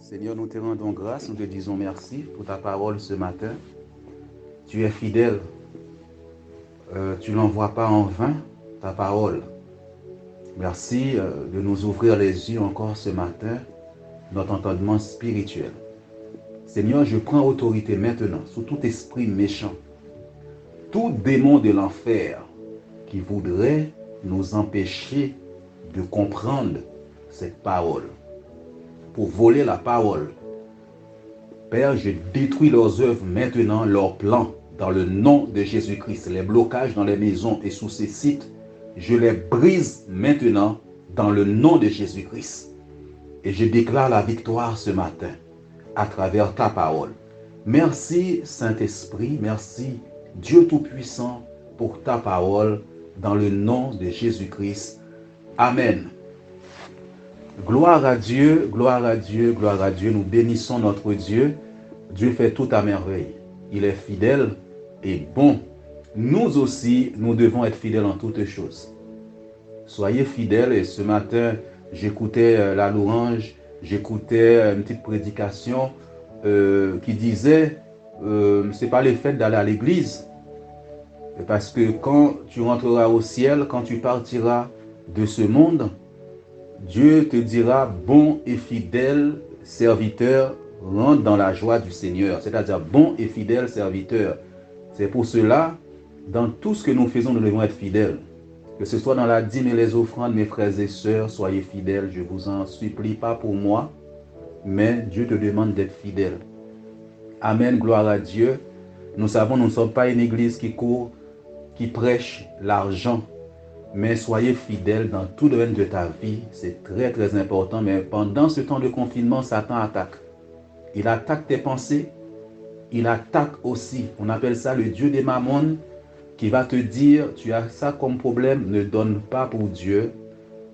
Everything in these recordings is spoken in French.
Seigneur, nous te rendons grâce, nous te disons merci pour ta parole ce matin. Tu es fidèle, tu ne l'envoies pas en vain, ta parole. Merci de nous ouvrir les yeux encore ce matin, notre entendement spirituel. Seigneur, je prends autorité maintenant sur tout esprit méchant, tout démon de l'enfer qui voudrait nous empêcher de comprendre cette parole, pour voler la parole. Père, je détruis leurs œuvres maintenant, leurs plans, dans le nom de Jésus-Christ. Les blocages dans les maisons et sous ces sites, je les brise maintenant dans le nom de Jésus-Christ. Et je déclare la victoire ce matin à travers ta parole. Merci Saint-Esprit, merci Dieu Tout-Puissant pour ta parole dans le nom de Jésus-Christ. Amen. Gloire à Dieu, gloire à Dieu, gloire à Dieu. Nous bénissons notre Dieu. Dieu fait tout à merveille. Il est fidèle et bon. Nous aussi, nous devons être fidèles en toutes choses. Soyez fidèles. Et ce matin, j'écoutais la louange, j'écoutais une petite prédication qui disait c'est pas le fait d'aller à l'église. Parce que quand tu rentreras au ciel, quand tu partiras de ce monde, Dieu te dira, bon et fidèle serviteur, rentre dans la joie du Seigneur. C'est-à-dire, bon et fidèle serviteur. C'est pour cela, dans tout ce que nous faisons, nous devons être fidèles. Que ce soit dans la dîme et les offrandes, mes frères et sœurs, soyez fidèles. Je vous en supplie, pas pour moi, mais Dieu te demande d'être fidèle. Amen, gloire à Dieu. Nous savons, nous ne sommes pas une église qui court, qui prêche l'argent. Mais soyez fidèles dans tout domaine de ta vie. C'est très très important. Mais pendant ce temps de confinement, Satan attaque. Il attaque tes pensées. Il attaque aussi, on appelle ça le Dieu des mammons, qui va te dire, tu as ça comme problème, ne donne pas pour Dieu.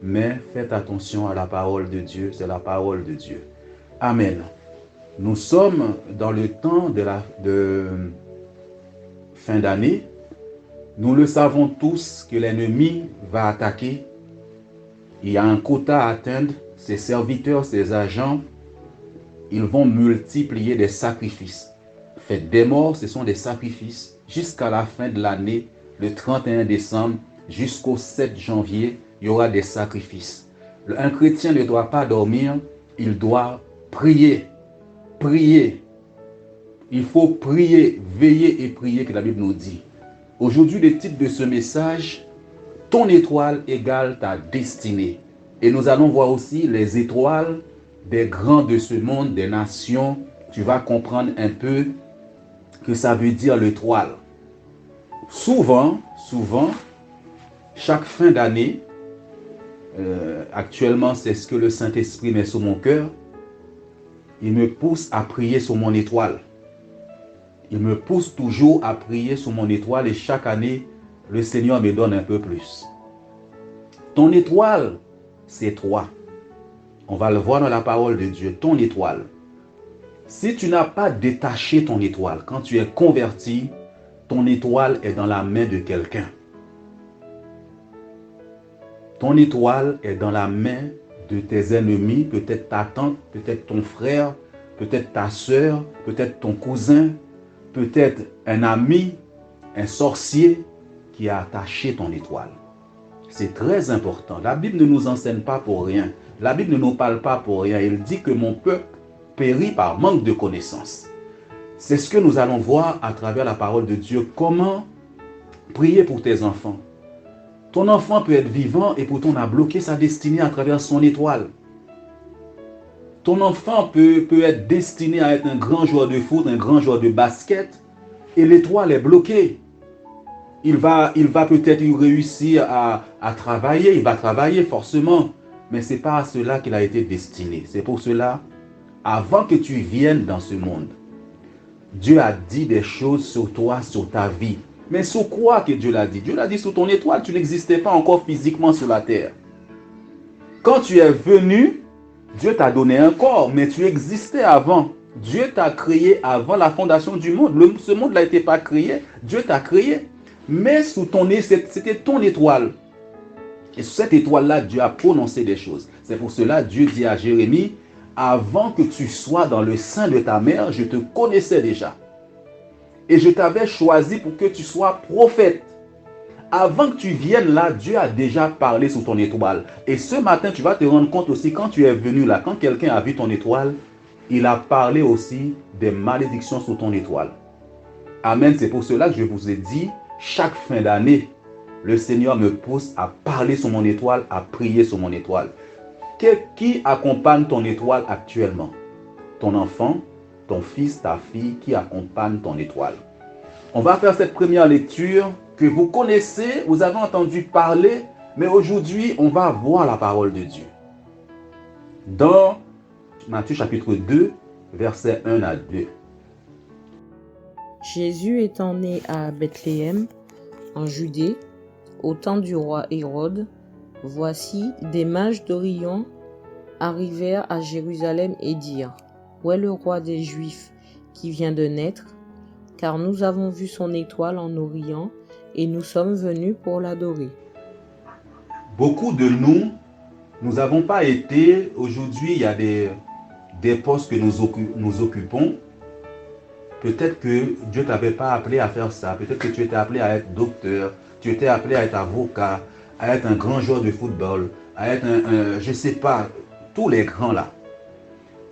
Mais faites attention à la parole de Dieu. C'est la parole de Dieu. Amen. Nous sommes dans le temps de fin d'année. Nous le savons tous que l'ennemi va attaquer. Il y a un quota à atteindre. Ses serviteurs, ses agents, ils vont multiplier des sacrifices. Faites des morts, ce sont des sacrifices. Jusqu'à la fin de l'année, le 31 décembre, jusqu'au 7 janvier, il y aura des sacrifices. Un chrétien ne doit pas dormir, il doit prier. Prier. Il faut prier, veiller et prier, que la Bible nous dit. Aujourd'hui, le titre de ce message, ton étoile égale ta destinée. Et nous allons voir aussi les étoiles des grands de ce monde, des nations. Tu vas comprendre un peu que ça veut dire l'étoile. Souvent, chaque fin d'année, actuellement c'est ce que le Saint-Esprit met sur mon cœur, il me pousse à prier sur mon étoile. Il me pousse toujours à prier sur mon étoile et chaque année, le Seigneur me donne un peu plus. Ton étoile, c'est toi. On va le voir dans la parole de Dieu, ton étoile. Si tu n'as pas détaché ton étoile, quand tu es converti, ton étoile est dans la main de quelqu'un. Ton étoile est dans la main de tes ennemis, peut-être ta tante, peut-être ton frère, peut-être ta soeur, peut-être ton cousin, peut-être un ami, un sorcier qui a attaché ton étoile. C'est très important. La Bible ne nous enseigne pas pour rien. La Bible ne nous parle pas pour rien. Elle dit que mon peuple périt par manque de connaissance. C'est ce que nous allons voir à travers la parole de Dieu. Comment prier pour tes enfants. Ton enfant peut être vivant et pourtant on a bloqué sa destinée à travers son étoile. Ton enfant peut être destiné à être un grand joueur de foot, un grand joueur de basket, et l'étoile est bloquée. Il va peut-être réussir à travailler, il va travailler forcément, mais ce n'est pas à cela qu'il a été destiné. C'est pour cela, avant que tu viennes dans ce monde, Dieu a dit des choses sur toi, sur ta vie. Mais sur quoi que Dieu l'a dit? Dieu l'a dit sur ton étoile, tu n'existais pas encore physiquement sur la terre. Quand tu es venu, Dieu t'a donné un corps, mais tu existais avant. Dieu t'a créé avant la fondation du monde. Ce monde n'a été pas créé, Dieu t'a créé. Mais sous ton nez, c'était ton étoile. Et sur cette étoile-là, Dieu a prononcé des choses. C'est pour cela Dieu dit à Jérémie, Avant que tu sois dans le sein de ta mère, je te connaissais déjà. Et je t'avais choisi pour que tu sois prophète. Avant que tu viennes là, Dieu a déjà parlé sur ton étoile. Et ce matin, tu vas te rendre compte aussi, quand tu es venu là, quand quelqu'un a vu ton étoile, il a parlé aussi des malédictions sur ton étoile. Amen. C'est pour cela que je vous ai dit, chaque fin d'année, le Seigneur me pousse à parler sur mon étoile, à prier sur mon étoile. Qui accompagne ton étoile actuellement? Ton enfant, ton fils, ta fille, qui accompagne ton étoile? On va faire cette première lecture que vous connaissez, vous avez entendu parler, mais aujourd'hui, on va voir la parole de Dieu. Dans Matthieu chapitre 2, versets 1 à 2. Jésus étant né à Bethléem, en Judée, au temps du roi Hérode, voici des mages d'Orient arrivèrent à Jérusalem et dirent: Où est le roi des Juifs qui vient de naître? Car nous avons vu son étoile en Orient et nous sommes venus pour l'adorer. Beaucoup de nous n'avons pas été, aujourd'hui il y a des postes que nous occupons. Peut-être que Dieu ne t'avait pas appelé à faire ça. Peut-être que tu étais appelé à être docteur, tu étais appelé à être avocat, à être un grand joueur de football, à être je ne sais pas, tous les grands là.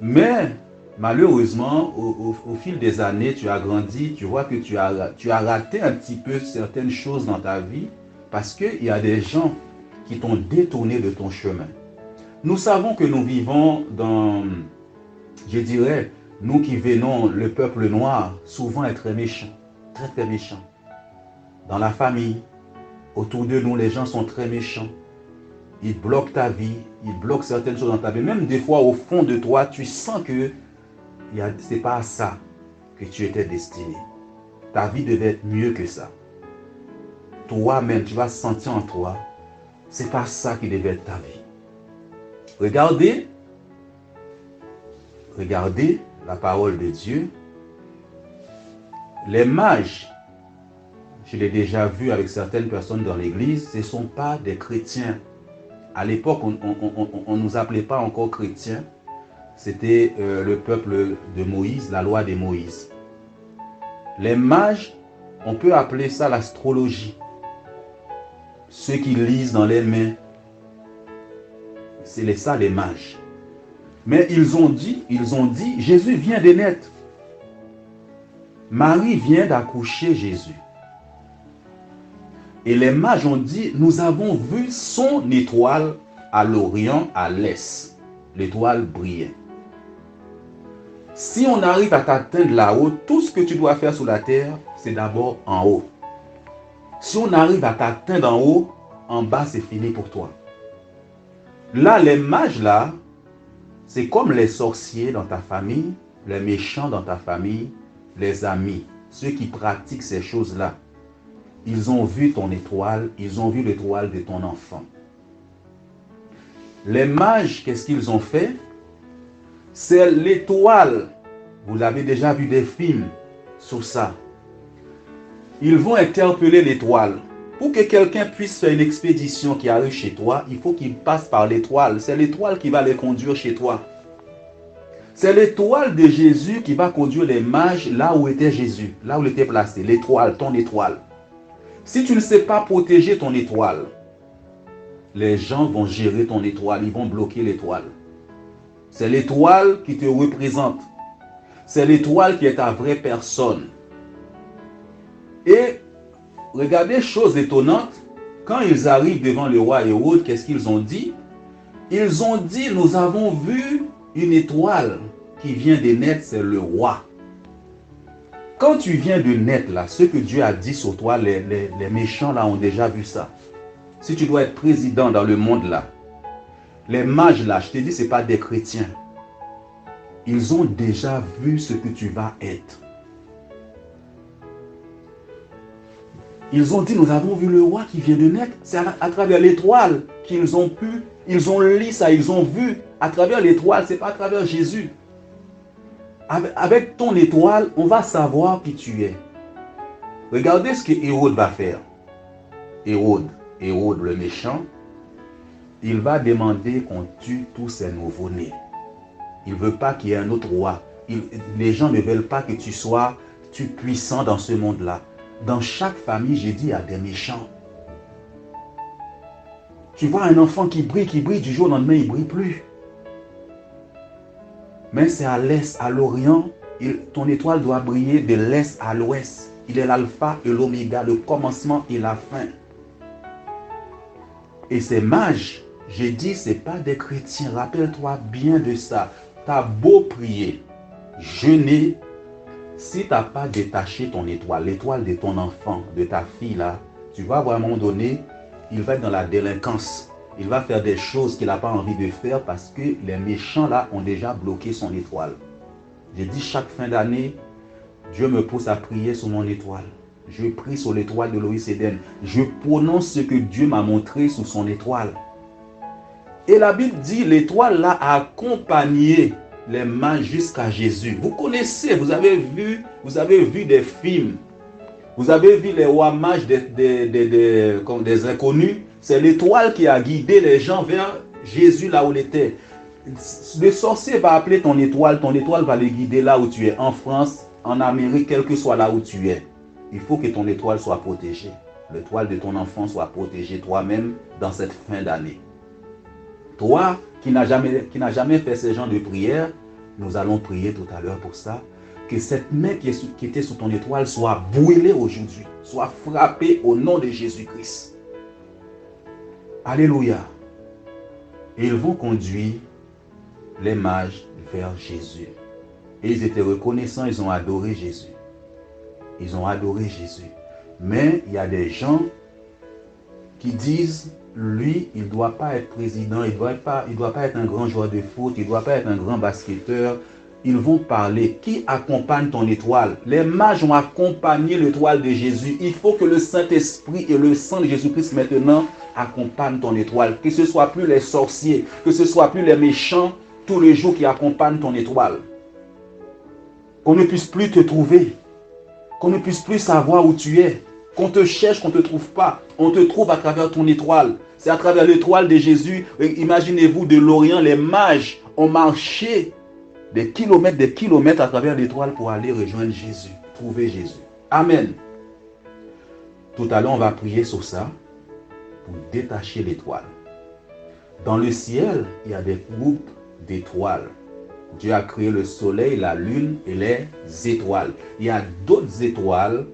Mais malheureusement, au fil des années, tu as grandi, tu vois que tu as raté un petit peu certaines choses dans ta vie parce qu'il y a des gens qui t'ont détourné de ton chemin. Nous savons que nous vivons dans, je dirais, nous qui venons, le peuple noir, souvent est très méchant, très très méchant. Dans la famille, autour de nous, les gens sont très méchants. Ils bloquent ta vie, ils bloquent certaines choses dans ta vie. Même des fois, au fond de toi, tu sens que ce n'est pas à ça que tu étais destiné. Ta vie devait être mieux que ça. Toi-même, tu vas sentir en toi, ce n'est pas ça qui devait être ta vie. Regardez la parole de Dieu. Les mages, je l'ai déjà vu avec certaines personnes dans l'église, ce ne sont pas des chrétiens. À l'époque, on ne nous appelait pas encore chrétiens. C'était le peuple de Moïse, la loi de Moïse. Les mages, on peut appeler ça l'astrologie. Ceux qui lisent dans les mains, c'est ça les mages. Mais ils ont dit, Jésus vient de naître. Marie vient d'accoucher Jésus. Et les mages ont dit, nous avons vu son étoile à l'Orient, à l'Est. L'étoile brillait. Si on arrive à t'atteindre là-haut, tout ce que tu dois faire sur la terre, c'est d'abord en haut. Si on arrive à t'atteindre en haut, en bas, c'est fini pour toi. Là, les mages là, c'est comme les sorciers dans ta famille, les méchants dans ta famille, les amis, ceux qui pratiquent ces choses-là. Ils ont vu ton étoile, ils ont vu l'étoile de ton enfant. Les mages, qu'est-ce qu'ils ont fait? C'est l'étoile. Vous l'avez déjà vu des films sur ça. Ils vont interpeller l'étoile. Pour que quelqu'un puisse faire une expédition qui arrive chez toi, il faut qu'il passe par l'étoile. C'est l'étoile qui va les conduire chez toi. C'est l'étoile de Jésus qui va conduire les mages là où était Jésus, là où il était placé. L'étoile, ton étoile. Si tu ne sais pas protéger ton étoile, les gens vont gérer ton étoile, ils vont bloquer l'étoile. C'est l'étoile qui te représente. C'est l'étoile qui est ta vraie personne. Et regardez, chose étonnante, quand ils arrivent devant le roi Hérode, qu'est-ce qu'ils ont dit? Ils ont dit, nous avons vu une étoile qui vient de naître, c'est le roi. Quand tu viens de naître là, ce que Dieu a dit sur toi, les méchants là ont déjà vu ça. Si tu dois être président dans le monde là, les mages là, je te dis, ce n'est pas des chrétiens. Ils ont déjà vu ce que tu vas être. Ils ont dit, nous avons vu le roi qui vient de naître. C'est à travers l'étoile qu'ils ont pu, ils ont lu ça, ils ont vu. À travers l'étoile, ce n'est pas à travers Jésus. Avec ton étoile, on va savoir qui tu es. Regardez ce que Hérode va faire. Hérode le méchant, il va demander qu'on tue tous ces nouveau-nés. Il ne veut pas qu'il y ait un autre roi. Les gens ne veulent pas que tu sois puissant dans ce monde-là. Dans chaque famille, j'ai dit, il y a des méchants. Tu vois un enfant qui brille, du jour au lendemain, il ne brille plus. Mais c'est à l'est, à l'orient, ton étoile doit briller de l'est à l'ouest. Il est l'alpha et l'oméga, le commencement et la fin. Et ces mages, j'ai dit, ce n'est pas des chrétiens. Rappelle-toi bien de ça. Tu as beau prier, jeûner, si tu n'as pas détaché ton étoile, l'étoile de ton enfant, de ta fille là, tu vas voir à un moment donné, il va être dans la délinquance. Il va faire des choses qu'il n'a pas envie de faire parce que les méchants là ont déjà bloqué son étoile. J'ai dit chaque fin d'année, Dieu me pousse à prier sur mon étoile. Je prie sur l'étoile de Loïs Eden. Je prononce ce que Dieu m'a montré sur son étoile. Et la Bible dit, l'étoile là a accompagné les mages jusqu'à Jésus. Vous connaissez, vous avez vu des films. Vous avez vu les rois mages des inconnus. C'est l'étoile qui a guidé les gens vers Jésus là où il était. Le sorcier va appeler ton étoile va le guider là où tu es, en France, en Amérique, quel que soit là où tu es. Il faut que ton étoile soit protégée. L'étoile de ton enfant soit protégée toi-même dans cette fin d'année. Toi qui n'as jamais fait ce genre de prière, nous allons prier tout à l'heure pour ça. Que cette main qui était sous ton étoile soit brûlée aujourd'hui, soit frappée au nom de Jésus-Christ. Alléluia. Et ils vont conduire les mages vers Jésus. Et ils étaient reconnaissants, ils ont adoré Jésus. Ils ont adoré Jésus. Mais il y a des gens qui disent, lui, il ne doit pas être président, il ne doit pas être un grand joueur de foot, il ne doit pas être un grand basketteur. Ils vont parler. Qui accompagne ton étoile? Les mages ont accompagné l'étoile de Jésus. Il faut que le Saint-Esprit et le sang de Jésus-Christ maintenant accompagnent ton étoile. Que ce ne soit plus les sorciers, que ce ne soit plus les méchants tous les jours qui accompagnent ton étoile. Qu'on ne puisse plus te trouver. Qu'on ne puisse plus savoir où tu es. Qu'on te cherche, qu'on ne te trouve pas. On te trouve à travers ton étoile. C'est à travers l'étoile de Jésus. Imaginez-vous, de l'Orient, les mages ont marché des kilomètres à travers l'étoile pour aller rejoindre Jésus, trouver Jésus. Amen. Tout à l'heure, on va prier sur ça pour détacher l'étoile. Dans le ciel, il y a des groupes d'étoiles. Dieu a créé le soleil, la lune et les étoiles. Il y a d'autres étoiles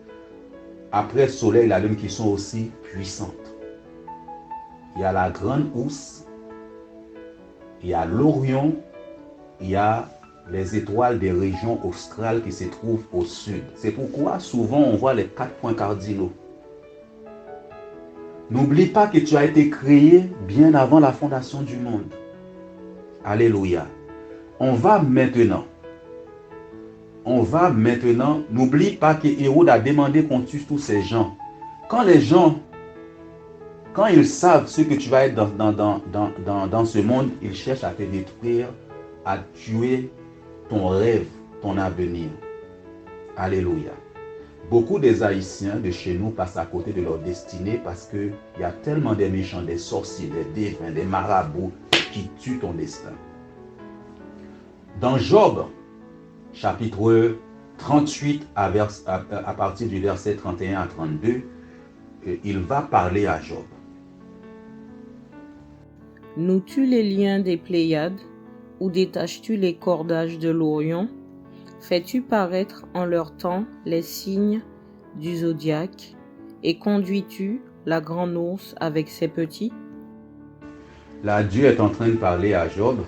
après le soleil et la lune qui sont aussi puissantes. Il y a la grande Ourse, il y a l'Orion, il y a les étoiles des régions australes qui se trouvent au sud. C'est pourquoi souvent on voit les 4 points cardinaux. N'oublie pas que tu as été créé bien avant la fondation du monde. Alléluia. On va maintenant, n'oublie pas que Hérode a demandé qu'on tue tous ces gens. Quand ils savent ce que tu vas être dans ce monde, ils cherchent à te détruire, à tuer ton rêve, ton avenir. Alléluia. Beaucoup des Haïtiens de chez nous passent à côté de leur destinée parce qu'il y a tellement de méchants, des sorciers, des défunts, des marabouts qui tuent ton destin. Dans Job, chapitre 38, à partir du verset 31 à 32, il va parler à Job. Noues-tu les liens des Pléiades, ou détaches-tu les cordages de l'Orion? Fais-tu paraître en leur temps les signes du zodiaque, et conduis-tu la grande ourse avec ses petits? Là, Dieu est en train de parler à Job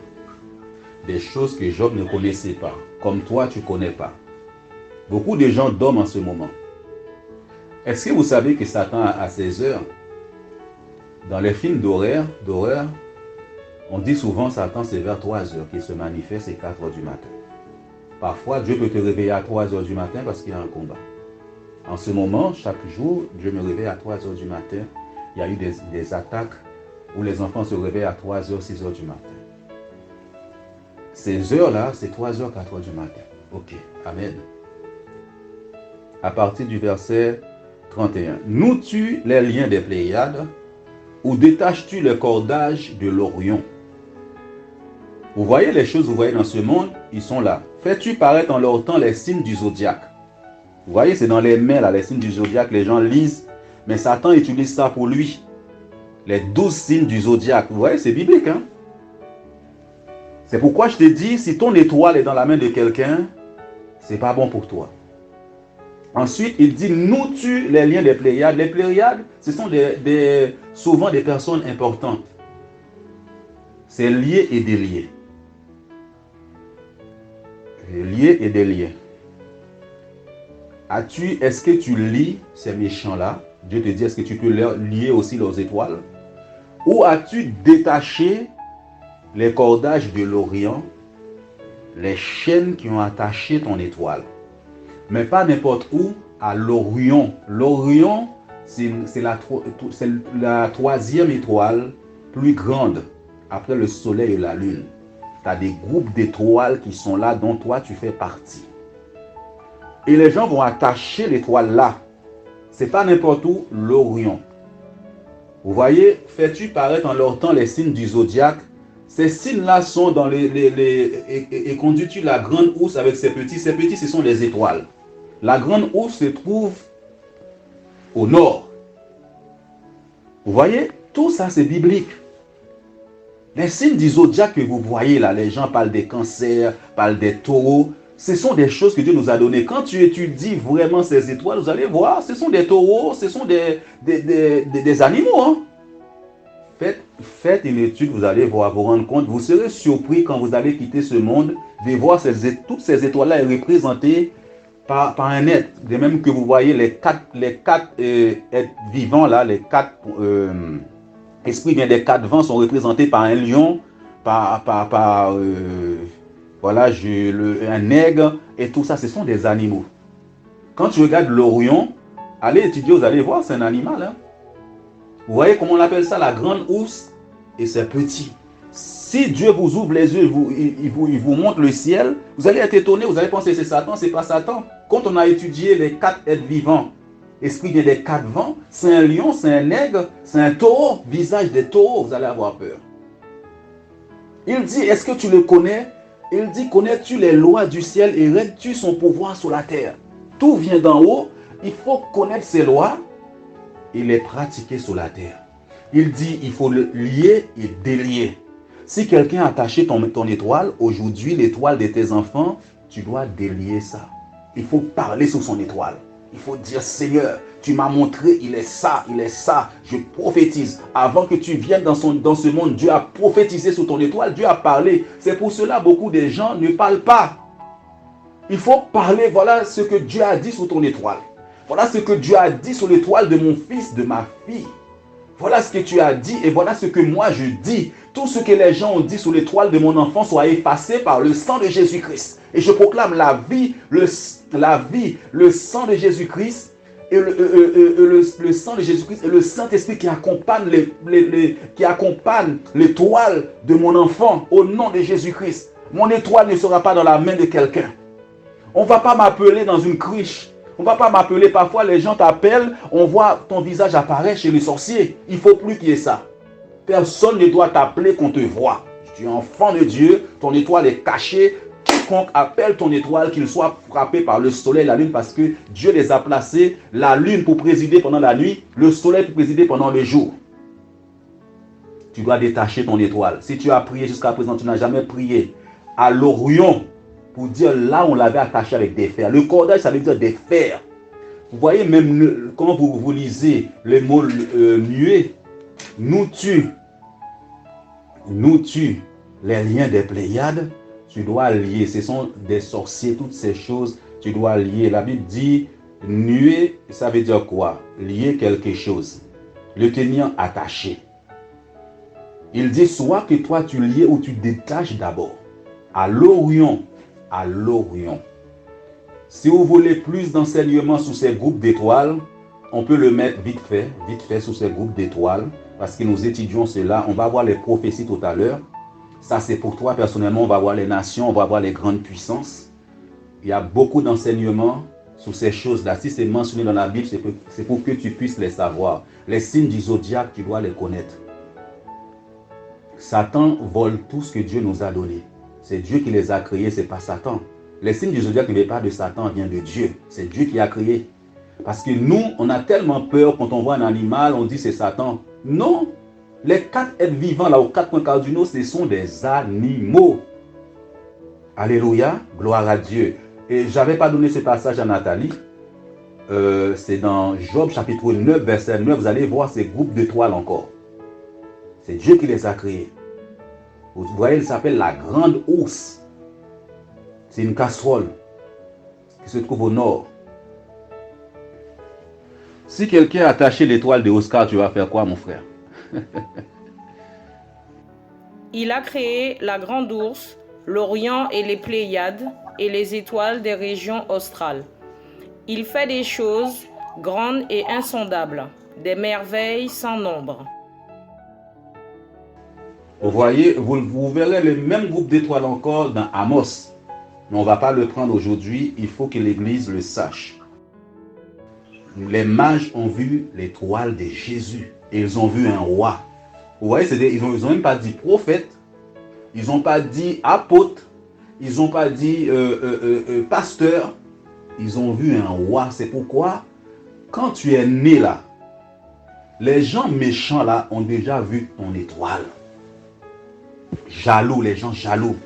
des choses que Job ne connaissait pas, comme toi tu ne connais pas. Beaucoup de gens dorment en ce moment. Est-ce que vous savez que Satan a 16 heures? Dans les films d'horreur, on dit souvent Satan c'est vers 3 heures qu'il se manifeste et 4 heures du matin. Parfois Dieu peut te réveiller à 3 heures du matin parce qu'il y a un combat. En ce moment, chaque jour, Dieu me réveille à 3 heures du matin. Il y a eu des attaques où les enfants se réveillent à 3 heures, 6 heures du matin. Ces heures-là, c'est 3 heures, 4 heures du matin. Ok, amen. À partir du verset 31. Noues-tu les liens des Pléiades, ou détaches-tu le cordage de l'Orion? Vous voyez les choses, vous voyez dans ce monde, ils sont là. Fais-tu paraître en leur temps les signes du zodiaque? Vous voyez, c'est dans les mains, là, les signes du zodiaque, les gens lisent, mais Satan utilise ça pour lui. Les 12 signes du zodiaque. Vous voyez, c'est biblique, hein? C'est pourquoi je te dis, si ton étoile est dans la main de quelqu'un, c'est pas bon pour toi. Ensuite, il dit, noue-tu les liens des Pléiades? Les Pléiades, ce sont souvent des personnes importantes. C'est lié et délié. Lié et délié. Est-ce que tu lis ces méchants-là? Dieu te dit, est-ce que tu peux lier aussi leurs étoiles? Ou as-tu détaché les cordages de l'Orient, les chaînes qui ont attaché ton étoile? Mais pas n'importe où, à l'Orion. L'Orion, c'est la troisième étoile plus grande après le soleil et la lune. Tu as des groupes d'étoiles qui sont là, dont toi tu fais partie. Et les gens vont attacher l'étoile là. C'est pas n'importe où, l'Orion. Vous voyez, fais-tu paraître en leur temps les signes du zodiaque? Ces signes-là sont dans et conduis-tu la grande ours avec ses petits? Ces petits, ce sont les étoiles. La grande ours se trouve au nord. Vous voyez, tout ça c'est biblique. Les signes du zodiaque que vous voyez là, les gens parlent des cancers, parlent des taureaux. Ce sont des choses que Dieu nous a données. Quand tu étudies vraiment ces étoiles, vous allez voir, ce sont des taureaux, ce sont des animaux. Hein? Faites une étude, vous allez voir, vous rendre compte. Vous serez surpris quand vous allez quitter ce monde de voir toutes ces étoiles-là représentées par un être. De même que vous voyez les quatre êtres vivants, là, les quatre esprits bien des quatre vents sont représentés par un lion, voilà, un nègre, et tout ça, ce sont des animaux. Quand tu regardes l'Orion, allez étudier, vous allez voir, c'est un animal. Hein? Vous voyez comment on appelle ça, la grande ours, et c'est petit. Si Dieu vous ouvre les yeux, il vous montre le ciel, vous allez être étonné, vous allez penser c'est Satan, c'est pas Satan. Quand on a étudié les quatre êtres vivants, esprit vient des quatre vents, c'est un lion, c'est un nègre, c'est un taureau, visage des taureaux, vous allez avoir peur. Il dit, est-ce que tu le connais? Il dit, connais-tu les lois du ciel et règnes-tu son pouvoir sur la terre? Tout vient d'en haut, il faut connaître ces lois et les pratiquer sur la terre. Il dit, il faut le lier et délier. Si quelqu'un a attaché ton étoile, aujourd'hui, l'étoile de tes enfants, tu dois délier ça. Il faut parler sur son étoile. Il faut dire, Seigneur, tu m'as montré, il est ça, je prophétise. Avant que tu viennes dans ce monde, Dieu a prophétisé sur ton étoile, Dieu a parlé. C'est pour cela beaucoup de gens ne parlent pas. Il faut parler, voilà ce que Dieu a dit sur ton étoile. Voilà ce que Dieu a dit sur l'étoile de mon fils, de ma fille. Voilà ce que tu as dit et voilà ce que moi je dis. Tout ce que les gens ont dit sur l'étoile de mon enfant soit effacé par le sang de Jésus-Christ. Et je proclame la vie, le sang de Jésus-Christ et le sang de Jésus-Christ et le Saint-Esprit qui accompagne l'étoile de mon enfant au nom de Jésus-Christ. Mon étoile ne sera pas dans la main de quelqu'un. On ne va pas m'appeler dans une cruche. On ne va pas m'appeler. Parfois, les gens t'appellent, on voit ton visage apparaître chez les sorciers. Il ne faut plus qu'il y ait ça. Personne ne doit t'appeler qu'on te voit. Tu es enfant de Dieu, ton étoile est cachée. Quiconque appelle ton étoile, qu'il soit frappé par le soleil et la lune, parce que Dieu les a placés, la lune pour présider pendant la nuit, le soleil pour présider pendant le jour. Tu dois détacher ton étoile. Si tu as prié jusqu'à présent, tu n'as jamais prié à l'Orion, pour dire là on l'avait attaché avec des fers. Le cordage, ça veut dire des fers. Vous voyez, même quand vous lisez le mot nuée, nous-tu les liens des Pléiades, tu dois lier. Ce sont des sorciers, toutes ces choses, tu dois lier. La Bible dit, nuée, ça veut dire quoi? Lier quelque chose. Le tenir attaché. Il dit, soit que toi tu lies ou tu détaches d'abord. À l'Orion. À l'Orion. Si vous voulez plus d'enseignements sur ces groupes d'étoiles, on peut le mettre vite fait sur ces groupes d'étoiles, parce que nous étudions cela. On va voir les prophéties tout à l'heure. Ça, c'est pour toi personnellement. On va voir les nations, on va voir les grandes puissances. Il y a beaucoup d'enseignements sur ces choses-là. Si c'est mentionné dans la Bible, c'est pour que tu puisses les savoir. Les signes du zodiaque, tu dois les connaître. Satan vole tout ce que Dieu nous a donné. C'est Dieu qui les a créés, ce n'est pas Satan. Les signes du zodiaque ne viennent pas de Satan, viennent de Dieu. C'est Dieu qui a créé. Parce que nous, on a tellement peur quand on voit un animal, on dit c'est Satan. Non, les 4 êtres vivants, là, aux 4 points cardinaux, ce sont des animaux. Alléluia, gloire à Dieu. Et je n'avais pas donné ce passage à Nathalie. C'est dans Job chapitre 9, verset 9. Vous allez voir ces groupes d'étoiles encore. C'est Dieu qui les a créés. Vous voyez, il s'appelle la grande ours. C'est une casserole qui se trouve au nord. Si quelqu'un a attaché l'étoile de Oscar, tu vas faire quoi, mon frère? Il a créé la grande ours, l'Orient et les Pléiades, et les étoiles des régions australes. Il fait des choses grandes et insondables, des merveilles sans nombre. Vous voyez, vous verrez le même groupe d'étoiles encore dans Amos. Mais on ne va pas le prendre aujourd'hui, il faut que l'Église le sache. Les mages ont vu l'étoile de Jésus et ils ont vu un roi. Vous voyez, ils n'ont même pas dit prophète, ils n'ont pas dit apôtre, ils n'ont pas dit pasteur, ils ont vu un roi. C'est pourquoi, quand tu es né là, les gens méchants là ont déjà vu ton étoile. Jaloux, les gens jaloux.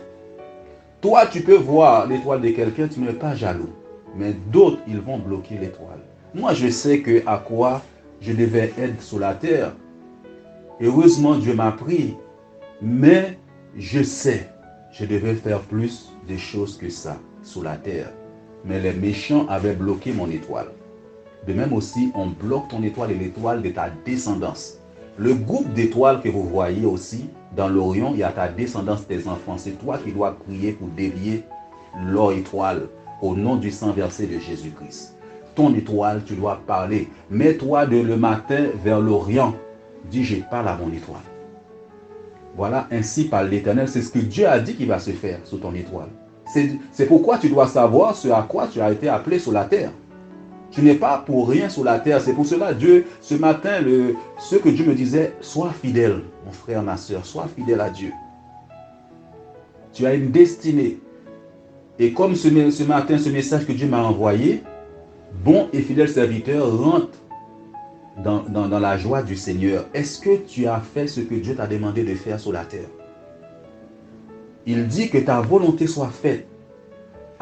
Toi, tu peux voir l'étoile de quelqu'un, tu n'es pas jaloux. Mais d'autres, ils vont bloquer l'étoile. Moi, je sais à quoi je devais être sur la terre. Heureusement, Dieu m'a pris. Mais je sais, je devais faire plus de choses que ça sur la terre. Mais les méchants avaient bloqué mon étoile. De même aussi, on bloque ton étoile et l'étoile de ta descendance. Le groupe d'étoiles que vous voyez aussi, dans l'Orient, il y a ta descendance, tes enfants. C'est toi qui dois prier pour dévier leur étoile au nom du sang versé de Jésus-Christ. Ton étoile, tu dois parler. Mets-toi le matin vers l'Orient. Dis, je parle à mon étoile. Voilà, ainsi parle l'Éternel. C'est ce que Dieu a dit qu'il va se faire sur ton étoile. C'est pourquoi tu dois savoir ce à quoi tu as été appelé sur la terre. Tu n'es pas pour rien sur la terre. C'est pour cela, Dieu, ce matin, ce que Dieu me disait, sois fidèle, mon frère, ma soeur, sois fidèle à Dieu. Tu as une destinée. Et comme ce matin, ce message que Dieu m'a envoyé, bon et fidèle serviteur, rentre dans la joie du Seigneur. Est-ce que tu as fait ce que Dieu t'a demandé de faire sur la terre? Il dit que ta volonté soit faite.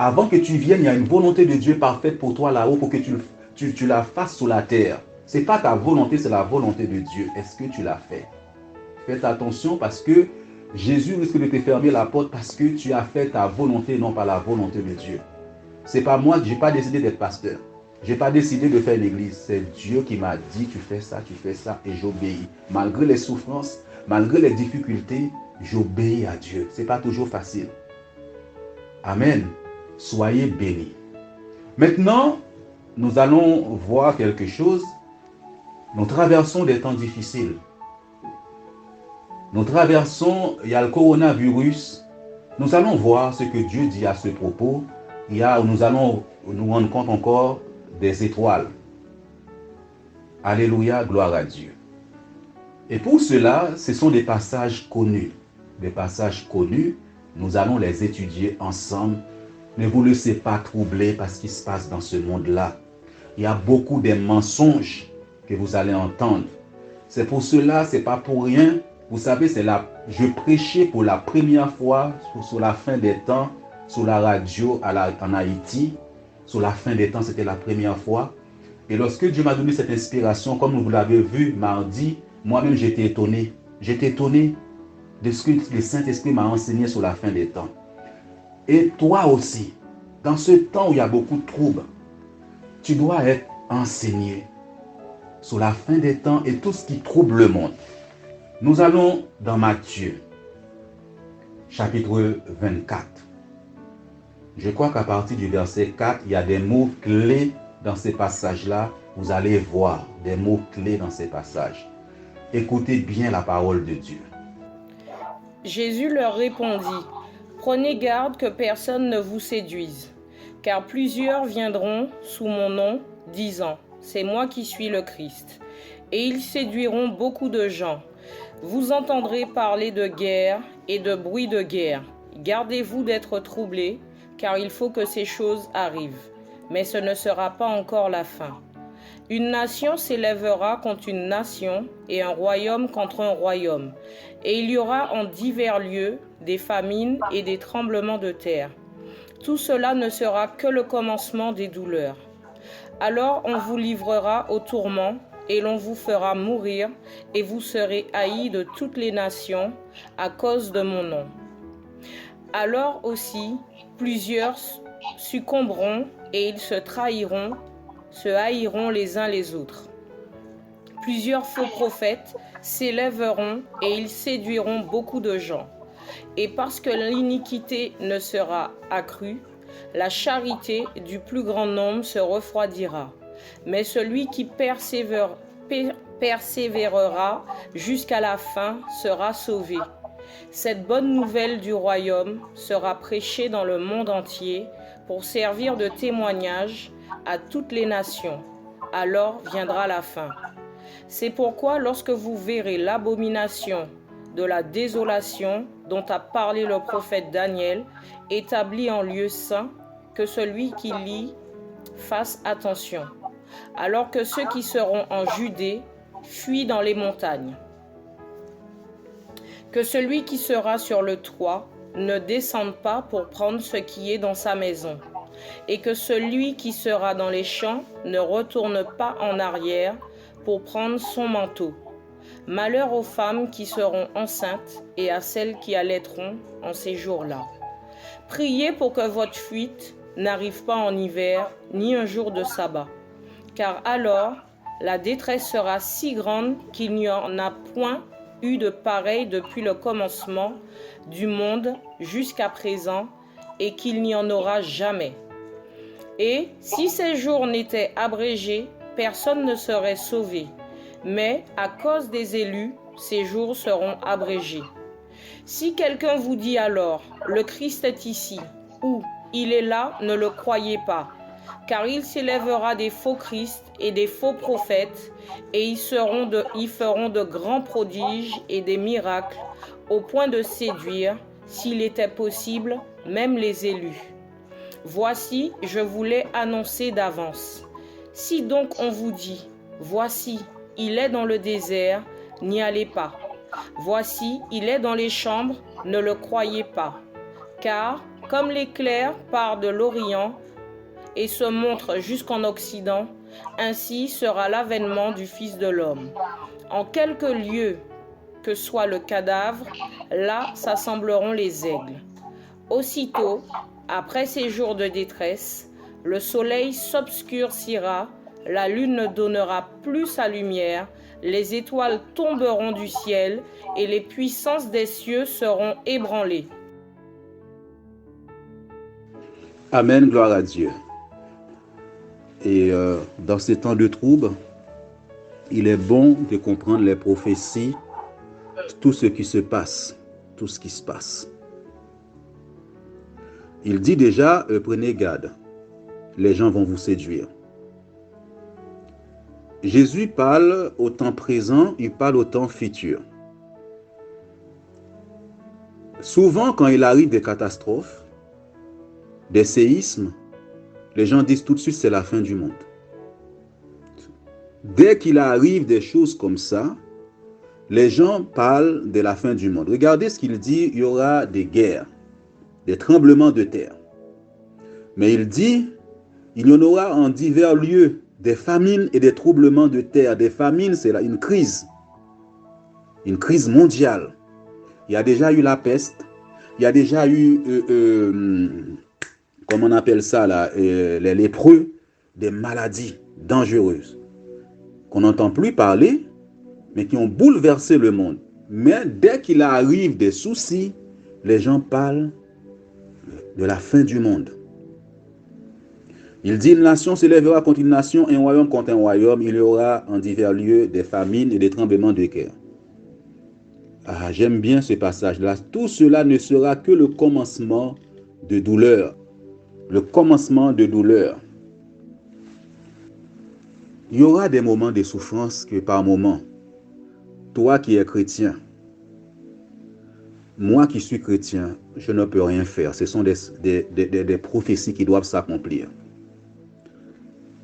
Avant que tu viennes, il y a une volonté de Dieu parfaite pour toi là-haut, pour que tu la fasses sur la terre. Ce n'est pas ta volonté, c'est la volonté de Dieu. Est-ce que tu l'as fait? Faites attention parce que Jésus risque de te fermer la porte parce que tu as fait ta volonté, non pas la volonté de Dieu. Ce n'est pas moi, je n'ai pas décidé d'être pasteur. Je n'ai pas décidé de faire une église. C'est Dieu qui m'a dit, tu fais ça et j'obéis. Malgré les souffrances, malgré les difficultés, j'obéis à Dieu. Ce n'est pas toujours facile. Amen. Soyez bénis. Maintenant, nous allons voir quelque chose. Nous traversons des temps difficiles. Nous traversons, il y a le coronavirus. Nous allons voir ce que Dieu dit à ce propos. Nous allons nous rendre compte encore des étoiles. Alléluia, gloire à Dieu. Et pour cela, ce sont des passages connus. Des passages connus, nous allons les étudier ensemble. Ne vous laissez pas troubler par ce qui se passe dans ce monde-là. Il y a beaucoup de mensonges que vous allez entendre. C'est pour cela, ce n'est pas pour rien. Vous savez, je prêchais pour la première fois sur la fin des temps, sur la radio en Haïti. Sur la fin des temps, c'était la première fois. Et lorsque Dieu m'a donné cette inspiration, comme vous l'avez vu mardi, moi-même j'étais étonné. J'étais étonné de ce que le Saint-Esprit m'a enseigné sur la fin des temps. Et toi aussi, dans ce temps où il y a beaucoup de troubles, tu dois être enseigné sur la fin des temps et tout ce qui trouble le monde. Nous allons dans Matthieu, chapitre 24. Je crois qu'à partir du verset 4, il y a des mots clés dans ces passages-là. Vous allez voir des mots clés dans ces passages. Écoutez bien la parole de Dieu. Jésus leur répondit, « Prenez garde que personne ne vous séduise, car plusieurs viendront sous mon nom, disant, « C'est moi qui suis le Christ. » Et ils séduiront beaucoup de gens. Vous entendrez parler de guerre et de bruit de guerre. Gardez-vous d'être troublés, car il faut que ces choses arrivent. Mais ce ne sera pas encore la fin. Une nation s'élèvera contre une nation et un royaume contre un royaume. Et il y aura en divers lieux des famines et des tremblements de terre. Tout cela ne sera que le commencement des douleurs. Alors on vous livrera au tourment et l'on vous fera mourir et vous serez haïs de toutes les nations à cause de mon nom. Alors aussi, plusieurs succomberont et ils se haïront les uns les autres. Plusieurs faux prophètes s'élèveront et ils séduiront beaucoup de gens. Et parce que l'iniquité ne sera accrue, la charité du plus grand nombre se refroidira. Mais celui qui persévérera jusqu'à la fin sera sauvé. Cette bonne nouvelle du royaume sera prêchée dans le monde entier pour servir de témoignage à toutes les nations. Alors viendra la fin. C'est pourquoi lorsque vous verrez l'abomination de la désolation dont a parlé le prophète Daniel, établie en lieu saint, que celui qui lit fasse attention, alors que ceux qui seront en Judée fuient dans les montagnes. Que celui qui sera sur le toit ne descende pas pour prendre ce qui est dans sa maison, et que celui qui sera dans les champs ne retourne pas en arrière pour prendre son manteau. Malheur aux femmes qui seront enceintes et à celles qui allaiteront en ces jours-là. Priez pour que votre fuite n'arrive pas en hiver, ni un jour de sabbat, car alors la détresse sera si grande qu'il n'y en a point eu de pareil depuis le commencement du monde jusqu'à présent, et qu'il n'y en aura jamais. Et si ces jours n'étaient abrégés, personne ne serait sauvé. Mais à cause des élus, ces jours seront abrégés. Si quelqu'un vous dit alors, le Christ est ici, ou il est là, ne le croyez pas, car il s'élèvera des faux Christ et des faux prophètes, et ils feront de grands prodiges et des miracles, au point de séduire, s'il était possible, même les élus. Voici, je vous l'ai annoncé d'avance. Si donc on vous dit, voici, il est dans le désert, n'y allez pas. Voici, il est dans les chambres, ne le croyez pas. Car, comme l'éclair part de l'Orient et se montre jusqu'en Occident, ainsi sera l'avènement du Fils de l'homme. En quelque lieu que soit le cadavre, là s'assembleront les aigles. Aussitôt, après ces jours de détresse, le soleil s'obscurcira, la lune ne donnera plus sa lumière, les étoiles tomberont du ciel et les puissances des cieux seront ébranlées. Amen, gloire à Dieu. Et dans ces temps de trouble, il est bon de comprendre les prophéties, tout ce qui se passe, tout ce qui se passe. Il dit déjà, prenez garde, les gens vont vous séduire. Jésus parle au temps présent, il parle au temps futur. Souvent, quand il arrive des catastrophes, des séismes, les gens disent tout de suite c'est la fin du monde. Dès qu'il arrive des choses comme ça, les gens parlent de la fin du monde. Regardez ce qu'il dit, il y aura des guerres, des tremblements de terre. Mais il dit, il y en aura en divers lieux, des famines et des troublements de terre. Des famines, c'est une crise mondiale. Il y a déjà eu la peste, il y a déjà eu, comment on appelle ça là, les lépreux, des maladies dangereuses qu'on n'entend plus parler, mais qui ont bouleversé le monde. Mais dès qu'il arrive des soucis, les gens parlent de la fin du monde. Il dit, une nation s'élèvera contre une nation, un royaume contre un royaume. Il y aura en divers lieux des famines et des tremblements de terre. Ah, j'aime bien ce passage-là. Tout cela ne sera que le commencement de douleur. Le commencement de douleur. Il y aura des moments de souffrance que par moments, toi qui es chrétien, moi qui suis chrétien, je ne peux rien faire. Ce sont des prophéties qui doivent s'accomplir.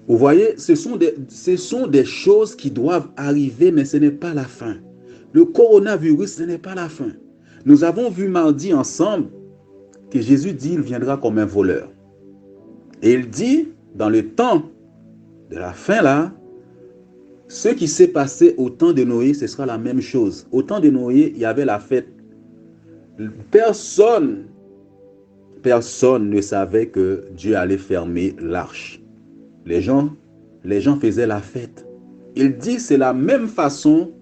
Vous voyez, ce sont des choses qui doivent arriver, mais ce n'est pas la fin. Le coronavirus, ce n'est pas la fin. Nous avons vu mardi ensemble que Jésus dit qu'il viendra comme un voleur. Et il dit, dans le temps de la fin là, ce qui s'est passé au temps de Noé, ce sera la même chose. Au temps de Noé, il y avait la fête. Personne ne savait que Dieu allait fermer l'arche. Les gens faisaient la fête. Il dit c'est la même façon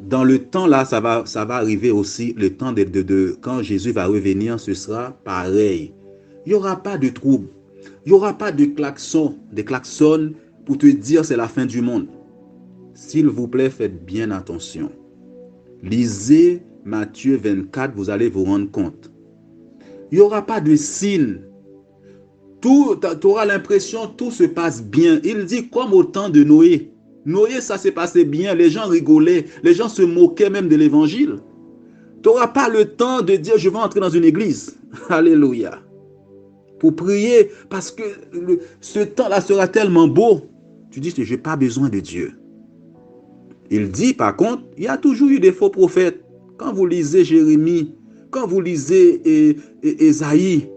dans le temps là, ça va arriver aussi, le temps quand Jésus va revenir, ce sera pareil. Il n'y aura pas de trouble. Il n'y aura pas de klaxon, pour te dire c'est la fin du monde. S'il vous plaît, faites bien attention. Lisez Matthieu 24, vous allez vous rendre compte. Il n'y aura pas de signe. Tu auras l'impression que tout se passe bien. Il dit comme au temps de Noé. Noé, ça s'est passé bien. Les gens rigolaient. Les gens se moquaient même de l'évangile. Tu n'auras pas le temps de dire je vais entrer dans une église. Alléluia. Pour prier parce que ce temps-là sera tellement beau. Tu dis je n'ai pas besoin de Dieu. Il dit par contre, il y a toujours eu des faux prophètes. Quand vous lisez Jérémie, quand vous lisez Ésaïe,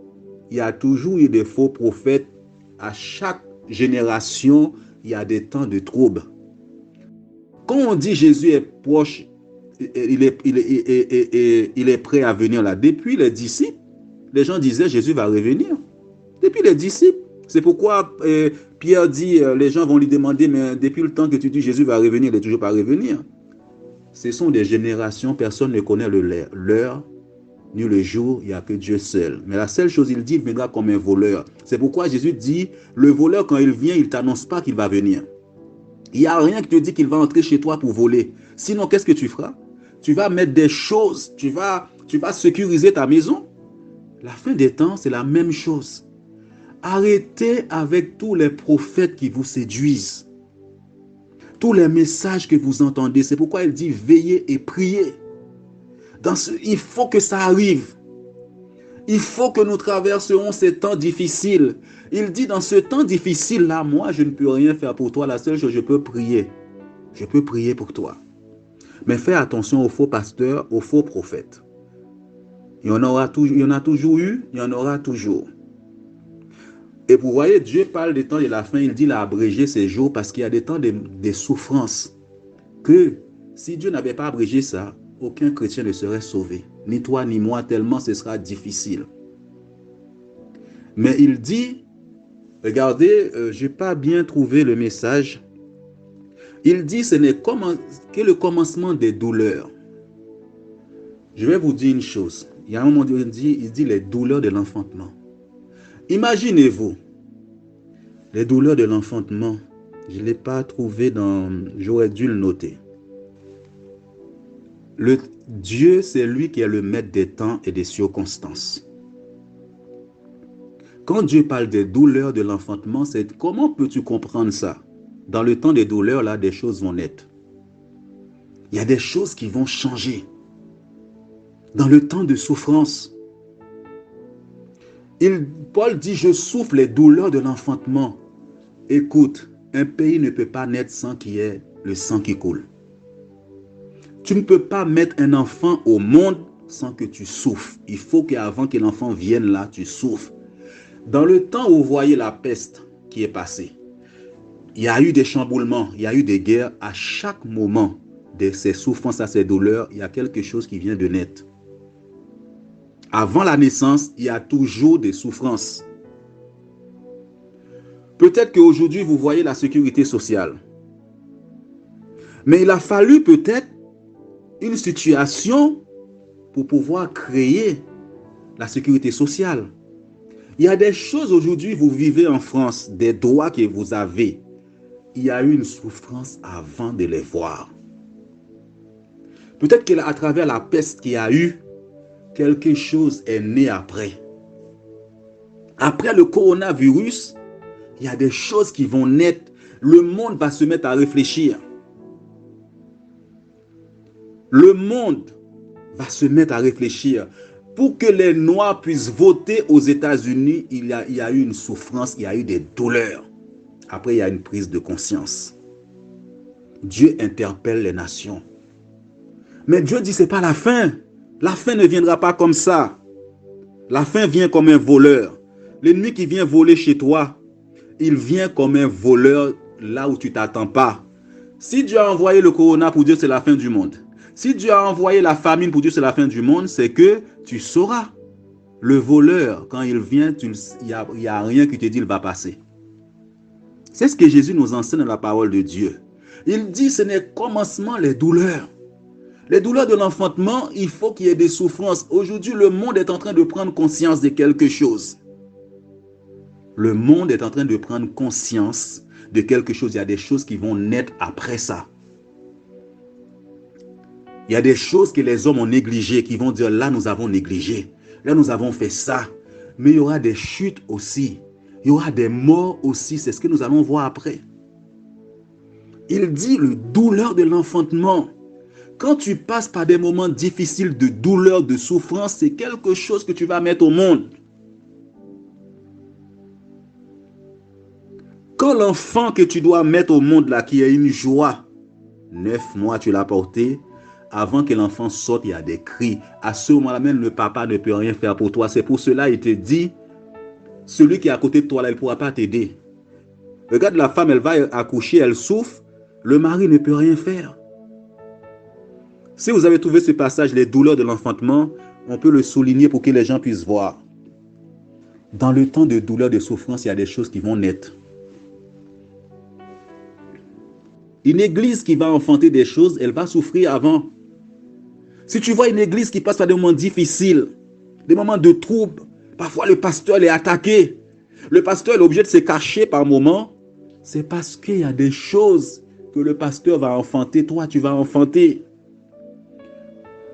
il y a toujours eu des faux prophètes. À chaque génération, il y a des temps de trouble. Quand on dit Jésus est proche, il est prêt à venir là. Depuis les disciples, les gens disaient Jésus va revenir. Depuis les disciples. C'est pourquoi Pierre dit, les gens vont lui demander, mais depuis le temps que tu dis Jésus va revenir, il n'est toujours pas revenir. Ce sont des générations, personne ne connaît l'heure, ni le jour, il n'y a que Dieu seul. Mais la seule chose, il dit, il viendra comme un voleur. C'est pourquoi Jésus dit, le voleur, quand il vient, il ne t'annonce pas qu'il va venir. Il n'y a rien qui te dit qu'il va entrer chez toi pour voler. Sinon, qu'est-ce que tu feras? Tu vas mettre des choses, tu vas sécuriser ta maison. La fin des temps, c'est la même chose. Arrêtez avec tous les prophètes qui vous séduisent. Tous les messages que vous entendez. C'est pourquoi il dit veillez et priez. Il faut que ça arrive. Il faut que nous traversions ces temps difficiles. Il dit dans ce temps difficile-là, moi je ne peux rien faire pour toi. La seule chose, je peux prier. Je peux prier pour toi. Mais fais attention aux faux pasteurs, aux faux prophètes. Il y en a toujours eu, il y en aura toujours. Et vous voyez, Dieu parle des temps de la fin, il dit il a abrégé ces jours parce qu'il y a des temps de souffrance. Que si Dieu n'avait pas abrégé ça, aucun chrétien ne serait sauvé. Ni toi, ni moi, tellement ce sera difficile. Mais il dit, regardez, je n'ai pas bien trouvé le message. Il dit ce n'est que le commencement des douleurs. Je vais vous dire une chose. Il y a un moment où il dit les douleurs de l'enfantement. Imaginez-vous, les douleurs de l'enfantement, je ne l'ai pas trouvé j'aurais dû le noter. Dieu, c'est lui qui est le maître des temps et des circonstances. Quand Dieu parle des douleurs de l'enfantement, c'est comment peux-tu comprendre ça? Dans le temps des douleurs, là, des choses vont naître. Il y a des choses qui vont changer. Dans le temps de souffrance, Paul dit, je souffre les douleurs de l'enfantement. Écoute, un pays ne peut pas naître sans qu'il y ait le sang qui coule. Tu ne peux pas mettre un enfant au monde sans que tu souffres. Il faut qu'avant que l'enfant vienne là, tu souffres. Dans le temps où vous voyez la peste qui est passée, il y a eu des chamboulements, il y a eu des guerres. À chaque moment de ces souffrances, à ces douleurs, il y a quelque chose qui vient de naître. Avant la naissance, il y a toujours des souffrances. Peut-être qu'aujourd'hui, vous voyez la sécurité sociale. Mais il a fallu peut-être une situation pour pouvoir créer la sécurité sociale. Il y a des choses aujourd'hui, vous vivez en France, des droits que vous avez. Il y a eu une souffrance avant de les voir. Peut-être qu'à travers la peste qu'il y a eu, quelque chose est né après. Après le coronavirus, il y a des choses qui vont naître. Le monde va se mettre à réfléchir. Le monde va se mettre à réfléchir. Pour que les Noirs puissent voter aux États-Unis, il y a eu une souffrance, il y a eu des douleurs. Après, il y a une prise de conscience. Dieu interpelle les nations. Mais Dieu dit, ce n'est pas la fin. La fin ne viendra pas comme ça. La fin vient comme un voleur. L'ennemi qui vient voler chez toi, il vient comme un voleur là où tu ne t'attends pas. Si Dieu a envoyé le corona pour dire c'est la fin du monde, si Dieu a envoyé la famine pour dire c'est la fin du monde, c'est que tu sauras. Le voleur, quand il vient, il n'y a rien qui te dit il va passer. C'est ce que Jésus nous enseigne dans la parole de Dieu. Il dit ce n'est commencement les douleurs. Les douleurs de l'enfantement, il faut qu'il y ait des souffrances. Aujourd'hui, le monde est en train de prendre conscience de quelque chose. Le monde est en train de prendre conscience de quelque chose. Il y a des choses qui vont naître après ça. Il y a des choses que les hommes ont négligées, qui vont dire là nous avons négligé, là nous avons fait ça. Mais il y aura des chutes aussi. Il y aura des morts aussi. C'est ce que nous allons voir après. Il dit le douleur de l'enfantement. Quand tu passes par des moments difficiles de douleur, de souffrance, c'est quelque chose que tu vas mettre au monde. Quand l'enfant que tu dois mettre au monde là, qui est une joie, 9 mois tu l'as porté, avant que l'enfant sorte, il y a des cris. À ce moment-là même, le papa ne peut rien faire pour toi. C'est pour cela il te dit, celui qui est à côté de toi là, il ne pourra pas t'aider. Regarde la femme, elle va accoucher, elle souffre, le mari ne peut rien faire. Si vous avez trouvé ce passage, les douleurs de l'enfantement, on peut le souligner pour que les gens puissent voir. Dans le temps de douleur, de souffrance, il y a des choses qui vont naître. Une église qui va enfanter des choses, elle va souffrir avant. Si tu vois une église qui passe par des moments difficiles, des moments de troubles, parfois le pasteur est attaqué. Le pasteur est obligé de se cacher par moments. C'est parce qu'il y a des choses que le pasteur va enfanter, toi tu vas enfanter.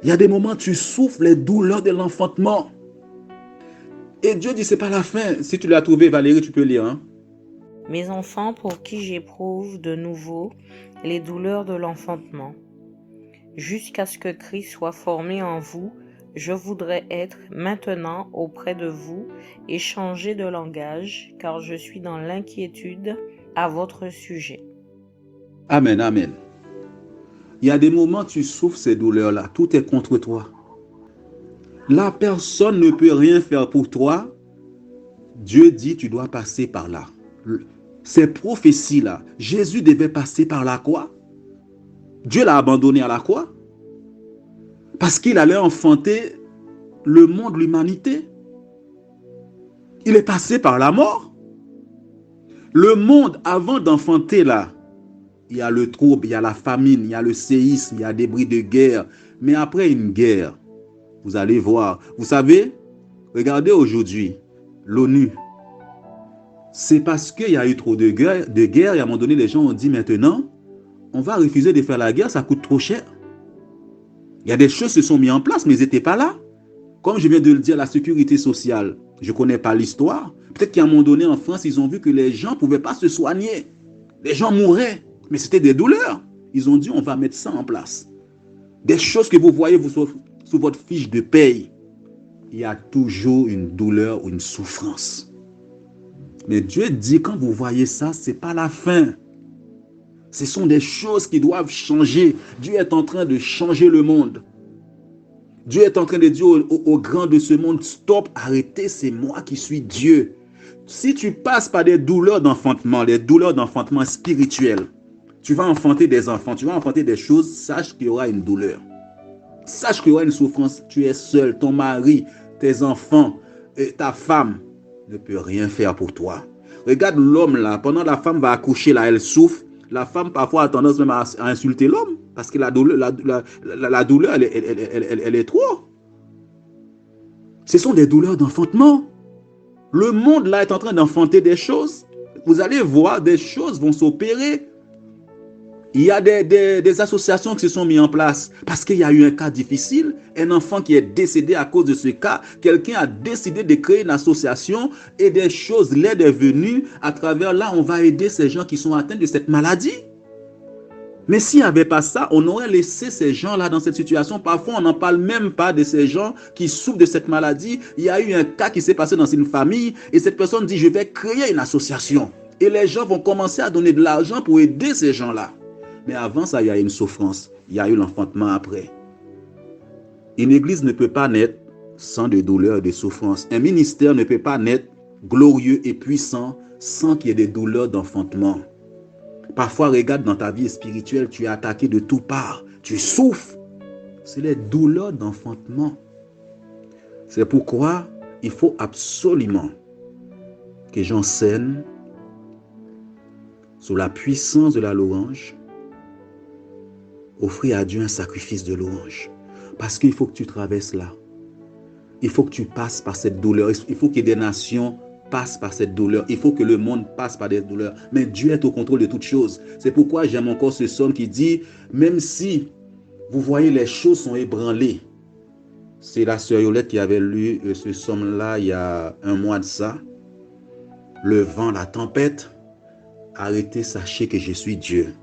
Il y a des moments où tu souffres les douleurs de l'enfantement. Et Dieu dit, c'est pas la fin. Si tu l'as trouvé, Valérie, tu peux lire. Hein? Mes enfants, pour qui j'éprouve de nouveau les douleurs de l'enfantement, jusqu'à ce que Christ soit formé en vous, je voudrais être maintenant auprès de vous et changer de langage, car je suis dans l'inquiétude à votre sujet. Amen, amen. Il y a des moments où tu souffres ces douleurs-là. Tout est contre toi. La personne ne peut rien faire pour toi. Dieu dit, tu dois passer par là. Ces prophéties-là, Jésus devait passer par la croix. Dieu l'a abandonné à la croix. Parce qu'il allait enfanter le monde, l'humanité. Il est passé par la mort. Le monde, avant d'enfanter là, il y a le trouble, il y a la famine, il y a le séisme, il y a des bruits de guerre. Mais après une guerre, vous allez voir. Vous savez, regardez aujourd'hui, l'ONU. C'est parce qu'il y a eu trop de guerre, et à un moment donné, les gens ont dit maintenant, on va refuser de faire la guerre, ça coûte trop cher. Il y a des choses qui se sont mises en place, mais ils n'étaient pas là. Comme je viens de le dire, la sécurité sociale, je ne connais pas l'histoire. Peut-être qu'à un moment donné, en France, ils ont vu que les gens ne pouvaient pas se soigner. Les gens mouraient. Mais c'était des douleurs. Ils ont dit, on va mettre ça en place. Des choses que vous voyez sous votre fiche de paye. Il y a toujours une douleur ou une souffrance. Mais Dieu dit, quand vous voyez ça, ce n'est pas la fin. Ce sont des choses qui doivent changer. Dieu est en train de changer le monde. Dieu est en train de dire aux grands de ce monde, stop, arrêtez, c'est moi qui suis Dieu. Si tu passes par des douleurs d'enfantement, les douleurs d'enfantement spirituelles, tu vas enfanter des enfants, tu vas enfanter des choses, sache qu'il y aura une douleur. Sache qu'il y aura une souffrance. Tu es seul, ton mari, tes enfants, ta femme ne peut rien faire pour toi. Regarde l'homme là, pendant la femme va accoucher là, elle souffre. La femme parfois a tendance même à insulter l'homme parce que la douleur, elle est trop. Ce sont des douleurs d'enfantement. Le monde là est en train d'enfanter des choses. Vous allez voir, des choses vont s'opérer. Il y a des associations qui se sont mises en place parce qu'il y a eu un cas difficile, un enfant qui est décédé à cause de ce cas. Quelqu'un a décidé de créer une association et des choses, l'aide est venue. À travers là, on va aider ces gens qui sont atteints de cette maladie. Mais s'il n'y avait pas ça, on aurait laissé ces gens-là dans cette situation. Parfois, on n'en parle même pas de ces gens qui souffrent de cette maladie. Il y a eu un cas qui s'est passé dans une famille et cette personne dit, je vais créer une association. Et les gens vont commencer à donner de l'argent pour aider ces gens-là. Mais avant ça, il y a une souffrance. Il y a eu l'enfantement après. Une église ne peut pas naître sans de douleur et de souffrance. Un ministère ne peut pas naître glorieux et puissant sans qu'il y ait des douleurs d'enfantement. Parfois, regarde dans ta vie spirituelle, tu es attaqué de toutes parts. Tu souffres. C'est les douleurs d'enfantement. C'est pourquoi il faut absolument que j'enseigne sous la puissance de la louange, offrir à Dieu un sacrifice de louange. Parce qu'il faut que tu traverses là. Il faut que tu passes par cette douleur. Il faut que des nations passent par cette douleur. Il faut que le monde passe par des douleurs. Mais Dieu est au contrôle de toutes choses. C'est pourquoi j'aime encore ce psaume qui dit, même si vous voyez les choses sont ébranlées. C'est la sœur Yolette qui avait lu ce psaume-là il y a un mois de ça. Le vent, la tempête. Arrêtez, sachez que je suis Dieu.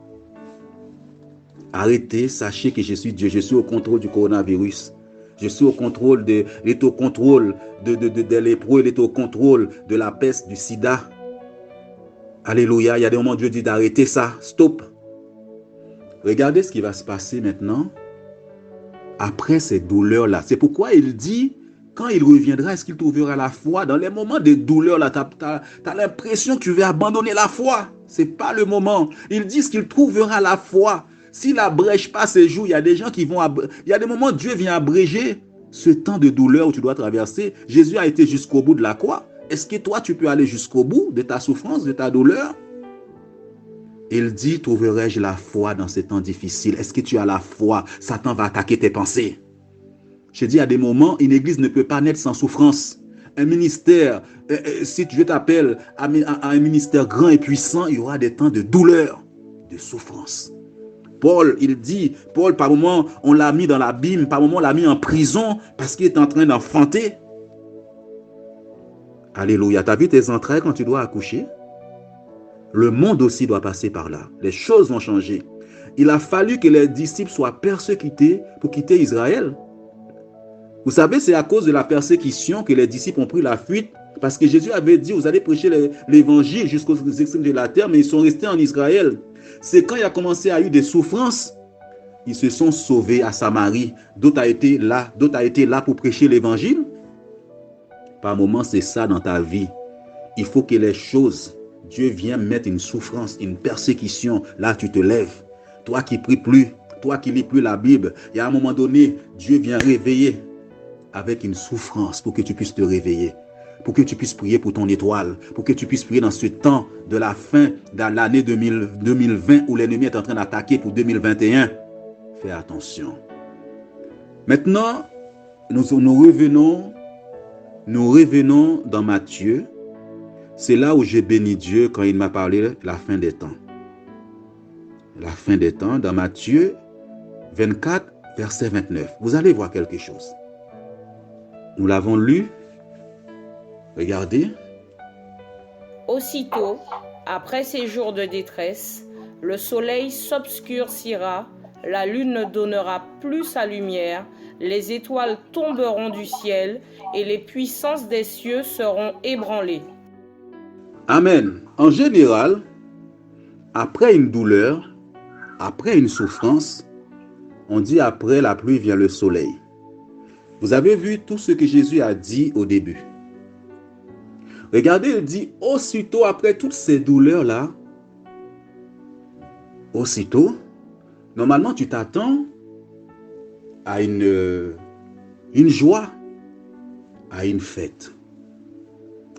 Arrêtez, sachez que je suis Dieu. Je suis au contrôle du coronavirus. Je suis au contrôle il est au contrôle des lépreux, il est au contrôle de la peste, du sida. Alléluia. Il y a des moments où Dieu dit d'arrêter ça. Stop. Regardez ce qui va se passer maintenant après ces douleurs-là. C'est pourquoi il dit, quand il reviendra, est-ce qu'il trouvera la foi? Dans les moments de douleur-là, tu as l'impression que tu veux abandonner la foi. Ce n'est pas le moment. Il dit ce qu'il trouvera la foi. S'il n'abrège pas ces jours, il y a des gens qui vont... Il y a des moments où Dieu vient abréger ce temps de douleur où tu dois traverser. Jésus a été jusqu'au bout de la croix. Est-ce que toi, tu peux aller jusqu'au bout de ta souffrance, de ta douleur? Il dit, trouverai-je la foi dans ces temps difficiles? Est-ce que tu as la foi? Satan va attaquer tes pensées. Je dis, à des moments, une église ne peut pas naître sans souffrance. Un ministère, si Dieu t'appelle à un ministère grand et puissant, il y aura des temps de douleur, de souffrance. Paul, il dit, par moment, on l'a mis dans l'abîme, par moment, on l'a mis en prison parce qu'il est en train d'enfanter. Alléluia. Tu as vu tes entrailles quand tu dois accoucher? Le monde aussi doit passer par là. Les choses vont changer. Il a fallu que les disciples soient persécutés pour quitter Israël. Vous savez, c'est à cause de la persécution que les disciples ont pris la fuite. Parce que Jésus avait dit, vous allez prêcher l'évangile jusqu'aux extrêmes de la terre, mais ils sont restés en Israël. C'est quand il a commencé à y avoir des souffrances, ils se sont sauvés à Samarie. D'autres ont été là pour prêcher l'évangile. Par moments, c'est ça dans ta vie. Il faut que les choses, Dieu vient mettre une souffrance, une persécution. Là, tu te lèves. Toi qui pries plus, toi qui lis plus la Bible, il y a un moment donné, Dieu vient réveiller avec une souffrance pour que tu puisses te réveiller. Pour que tu puisses prier pour ton étoile, pour que tu puisses prier dans ce temps de la fin de l'année 2020 où l'ennemi est en train d'attaquer pour 2021. Fais attention. Maintenant, nous revenons dans Matthieu. C'est là où j'ai béni Dieu quand il m'a parlé de la fin des temps. La fin des temps, dans Matthieu 24, verset 29. Vous allez voir quelque chose. Nous l'avons lu. Regardez. Aussitôt, après ces jours de détresse, le soleil s'obscurcira, la lune ne donnera plus sa lumière, les étoiles tomberont du ciel et les puissances des cieux seront ébranlées. Amen. En général, après une douleur, après une souffrance, on dit après la pluie vient le soleil. Vous avez vu tout ce que Jésus a dit au début. Regardez, il dit, aussitôt après toutes ces douleurs-là, aussitôt, normalement tu t'attends à une joie, à une fête.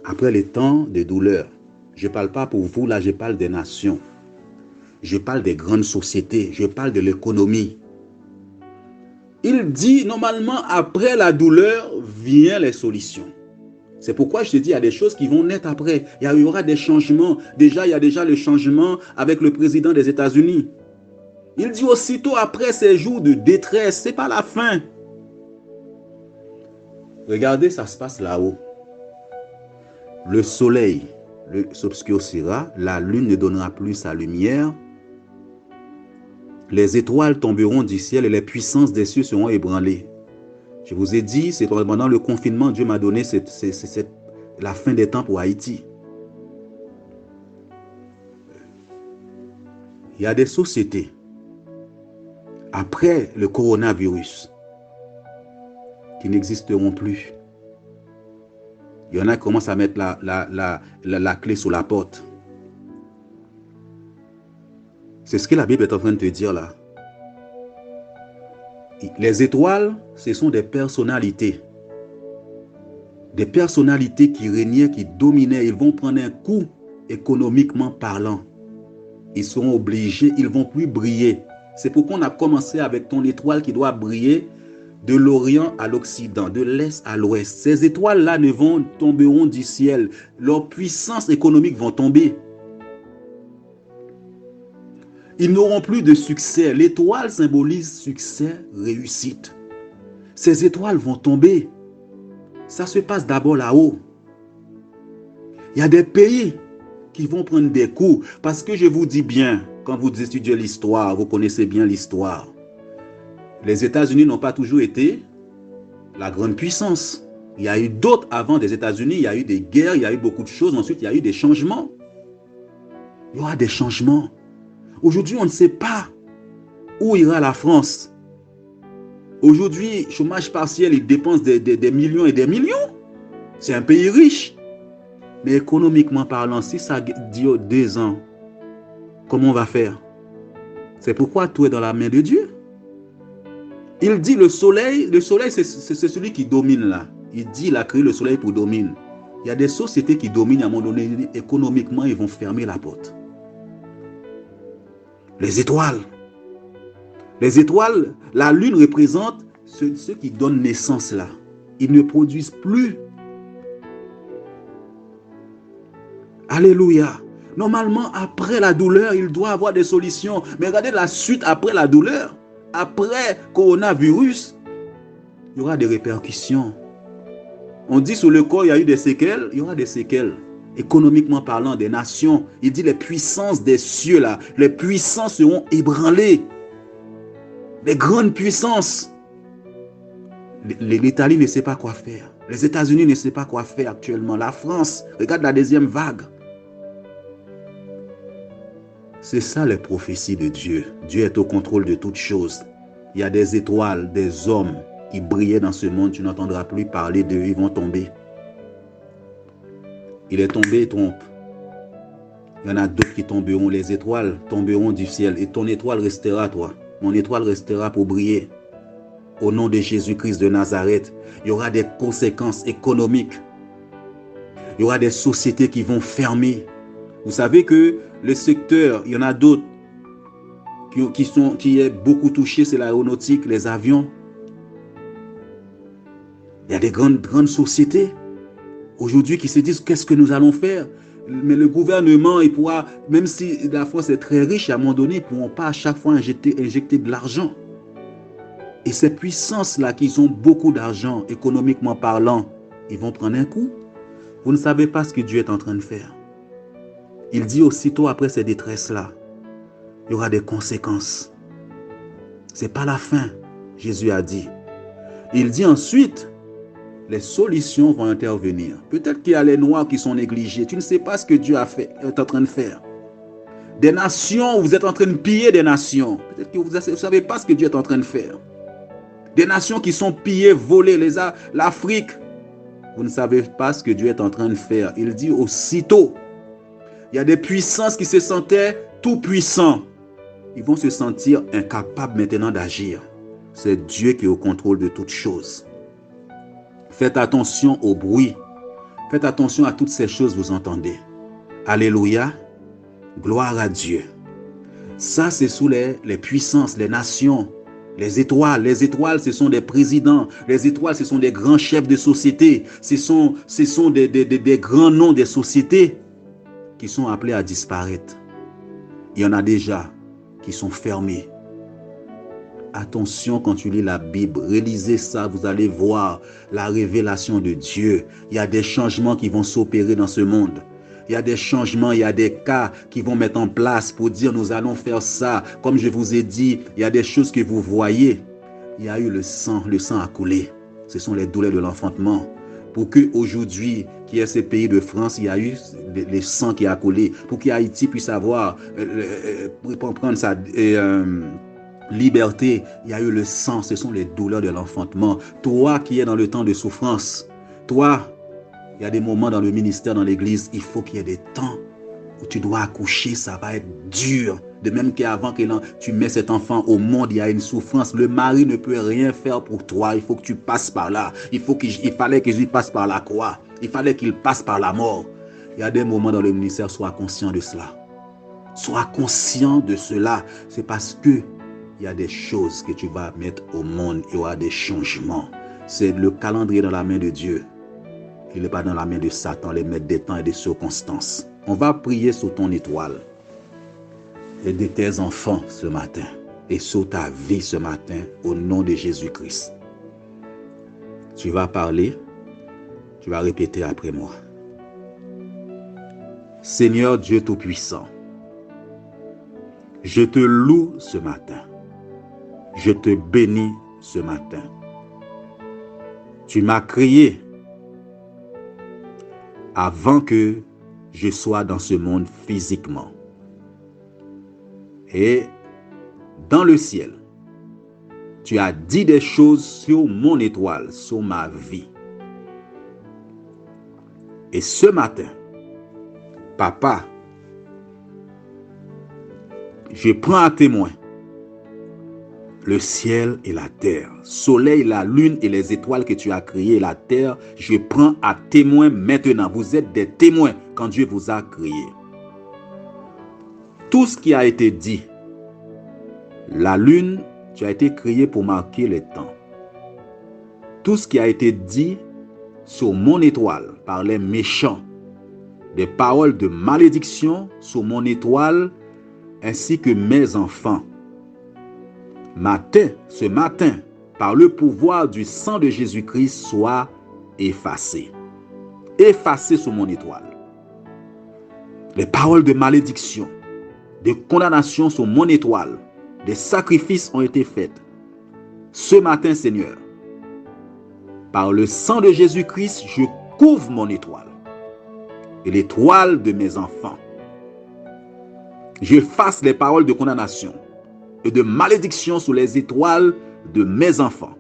Après les temps de douleur, je ne parle pas pour vous, là je parle des nations. Je parle des grandes sociétés, je parle de l'économie. Il dit, normalement, après la douleur, viennent les solutions. C'est pourquoi je te dis, il y a des choses qui vont naître après. Il y aura des changements. Déjà, il y a déjà le changement avec le président des États-Unis. Il dit aussitôt après ces jours de détresse, ce n'est pas la fin. Regardez, ça se passe là-haut. Le soleil s'obscurcira, la lune ne donnera plus sa lumière. Les étoiles tomberont du ciel et les puissances des cieux seront ébranlées. Je vous ai dit, c'est pendant le confinement, Dieu m'a donné la fin des temps pour Haïti. Il y a des sociétés, après le coronavirus, qui n'existeront plus. Il y en a qui commencent à mettre la clé sous la porte. C'est ce que la Bible est en train de te dire là. Les étoiles, ce sont des personnalités. Des personnalités qui régnaient, qui dominaient. Ils vont prendre un coup économiquement parlant. Ils seront obligés, ils ne vont plus briller. C'est pourquoi on a commencé avec ton étoile qui doit briller de l'Orient à l'Occident, de l'Est à l'Ouest. Ces étoiles-là tomberont du ciel. Leur puissance économique vont tomber. Ils n'auront plus de succès. L'étoile symbolise succès, réussite. Ces étoiles vont tomber. Ça se passe d'abord là-haut. Il y a des pays qui vont prendre des coups. Parce que je vous dis bien, quand vous étudiez l'histoire, vous connaissez bien l'histoire. Les États-Unis n'ont pas toujours été la grande puissance. Il y a eu d'autres avant des États-Unis. Il y a eu des guerres, il y a eu beaucoup de choses. Ensuite, il y a eu des changements. Il y aura des changements. Aujourd'hui, on ne sait pas où ira la France. Aujourd'hui, chômage partiel, ils dépensent des millions et des millions. C'est un pays riche. Mais économiquement parlant, si ça dure 2 ans, comment on va faire? C'est pourquoi tout est dans la main de Dieu. Il dit le soleil c'est celui qui domine là. Il dit il a créé le soleil pour dominer. Il y a des sociétés qui dominent à un moment donné, économiquement, ils vont fermer la porte. Les étoiles. Les étoiles, la lune représente ceux qui donnent naissance là. Ils ne produisent plus. Alléluia. Normalement, après la douleur, il doit y avoir des solutions. Mais regardez la suite après la douleur. Après coronavirus, il y aura des répercussions. On dit sur le corps, il y a eu des séquelles. Il y aura des séquelles. Économiquement parlant, des nations. Il dit les puissances des cieux là. Les puissances seront ébranlées. Les grandes puissances. L'Italie ne sait pas quoi faire. Les États-Unis ne savent pas quoi faire actuellement. La France, regarde la deuxième vague. C'est ça les prophéties de Dieu. Dieu est au contrôle de toutes choses. Il y a des étoiles, des hommes qui brillaient dans ce monde. Tu n'entendras plus parler d'eux. Ils vont tomber. Il est tombé, trompe. Il y en a d'autres qui tomberont. Les étoiles tomberont du ciel. Et ton étoile restera, toi. Mon étoile restera pour briller. Au nom de Jésus-Christ de Nazareth, il y aura des conséquences économiques. Il y aura des sociétés qui vont fermer. Vous savez que le secteur, il y en a d'autres qui est beaucoup touché, c'est l'aéronautique, les avions. Il y a des grandes sociétés aujourd'hui qui se disent qu'est-ce que nous allons faire? Mais le gouvernement, il pourra, même si la France est très riche, à un moment donné, ils ne pourront pas à chaque fois injecter de l'argent. Et ces puissances-là qui ont beaucoup d'argent, économiquement parlant, ils vont prendre un coup. Vous ne savez pas ce que Dieu est en train de faire. Il dit aussitôt après ces détresses-là, il y aura des conséquences. Ce n'est pas la fin, Jésus a dit. Il dit ensuite, les solutions vont intervenir. Peut-être qu'il y a les Noirs qui sont négligés. Tu ne sais pas ce que Dieu est en train de faire. Des nations, vous êtes en train de piller des nations. Peut-être que vous ne savez pas ce que Dieu est en train de faire. Des nations qui sont pillées, volées, l'Afrique. Vous ne savez pas ce que Dieu est en train de faire. Il dit aussitôt, il y a des puissances qui se sentaient tout puissants. Ils vont se sentir incapables maintenant d'agir. C'est Dieu qui est au contrôle de toutes choses. Faites attention au bruit. Faites attention à toutes ces choses que vous entendez. Alléluia. Gloire à Dieu. Ça, c'est sous les puissances, les nations, les étoiles. Les étoiles, ce sont des présidents. Les étoiles, ce sont des grands chefs de société. Ce sont des grands noms des sociétés qui sont appelés à disparaître. Il y en a déjà qui sont fermés. Attention quand tu lis la Bible, relisez ça, vous allez voir la révélation de Dieu. Il y a des changements qui vont s'opérer dans ce monde. Il y a des changements, il y a des cas qui vont mettre en place pour dire nous allons faire ça. Comme je vous ai dit, il y a des choses que vous voyez. Il y a eu le sang a coulé. Ce sont les douleurs de l'enfantement. Pour que aujourd'hui, qu'il y ait ces pays de France, il y a eu le sang qui a coulé. Pour qu'Haïti puisse avoir, pour prendre sa liberté, il y a eu le sang. Ce sont les douleurs de l'enfantement. Toi qui es dans le temps de souffrance, toi, il y a des moments dans le ministère, dans l'église, il faut qu'il y ait des temps où tu dois accoucher, ça va être dur. De même qu'avant que tu mets cet enfant au monde, il y a une souffrance. Le mari ne peut rien faire pour toi. Il faut que tu passes par là. Il fallait que Jésus passe par la croix. Il fallait qu'il passe par la mort. Il y a des moments dans le ministère, sois conscient de cela. Sois conscient de cela. C'est parce que il y a des choses que tu vas mettre au monde. Il y aura des changements. C'est le calendrier dans la main de Dieu. Il n'est pas dans la main de Satan, les mettre des temps et des circonstances. On va prier sur ton étoile et de tes enfants ce matin et sur ta vie ce matin au nom de Jésus-Christ. Tu vas parler, tu vas répéter après moi. Seigneur Dieu Tout-Puissant, je te loue ce matin. Je te bénis ce matin. Tu m'as créé avant que je sois dans ce monde physiquement. Et dans le ciel, tu as dit des choses sur mon étoile, sur ma vie. Et ce matin, Papa, je prends à témoin le ciel et la terre, soleil, la lune et les étoiles que tu as créées, la terre, je prends à témoin maintenant. Vous êtes des témoins quand Dieu vous a créé. Tout ce qui a été dit, la lune, tu as été créé pour marquer les temps. Tout ce qui a été dit sur mon étoile par les méchants, des paroles de malédiction sur mon étoile ainsi que mes enfants. Ce matin, par le pouvoir du sang de Jésus-Christ, soit effacé. Effacé sur mon étoile. Les paroles de malédiction, de condamnation sur mon étoile, des sacrifices ont été faits. Ce matin, Seigneur, par le sang de Jésus-Christ, je couvre mon étoile et l'étoile de mes enfants. J'efface les paroles de condamnation et de malédiction sur les étoiles de mes enfants.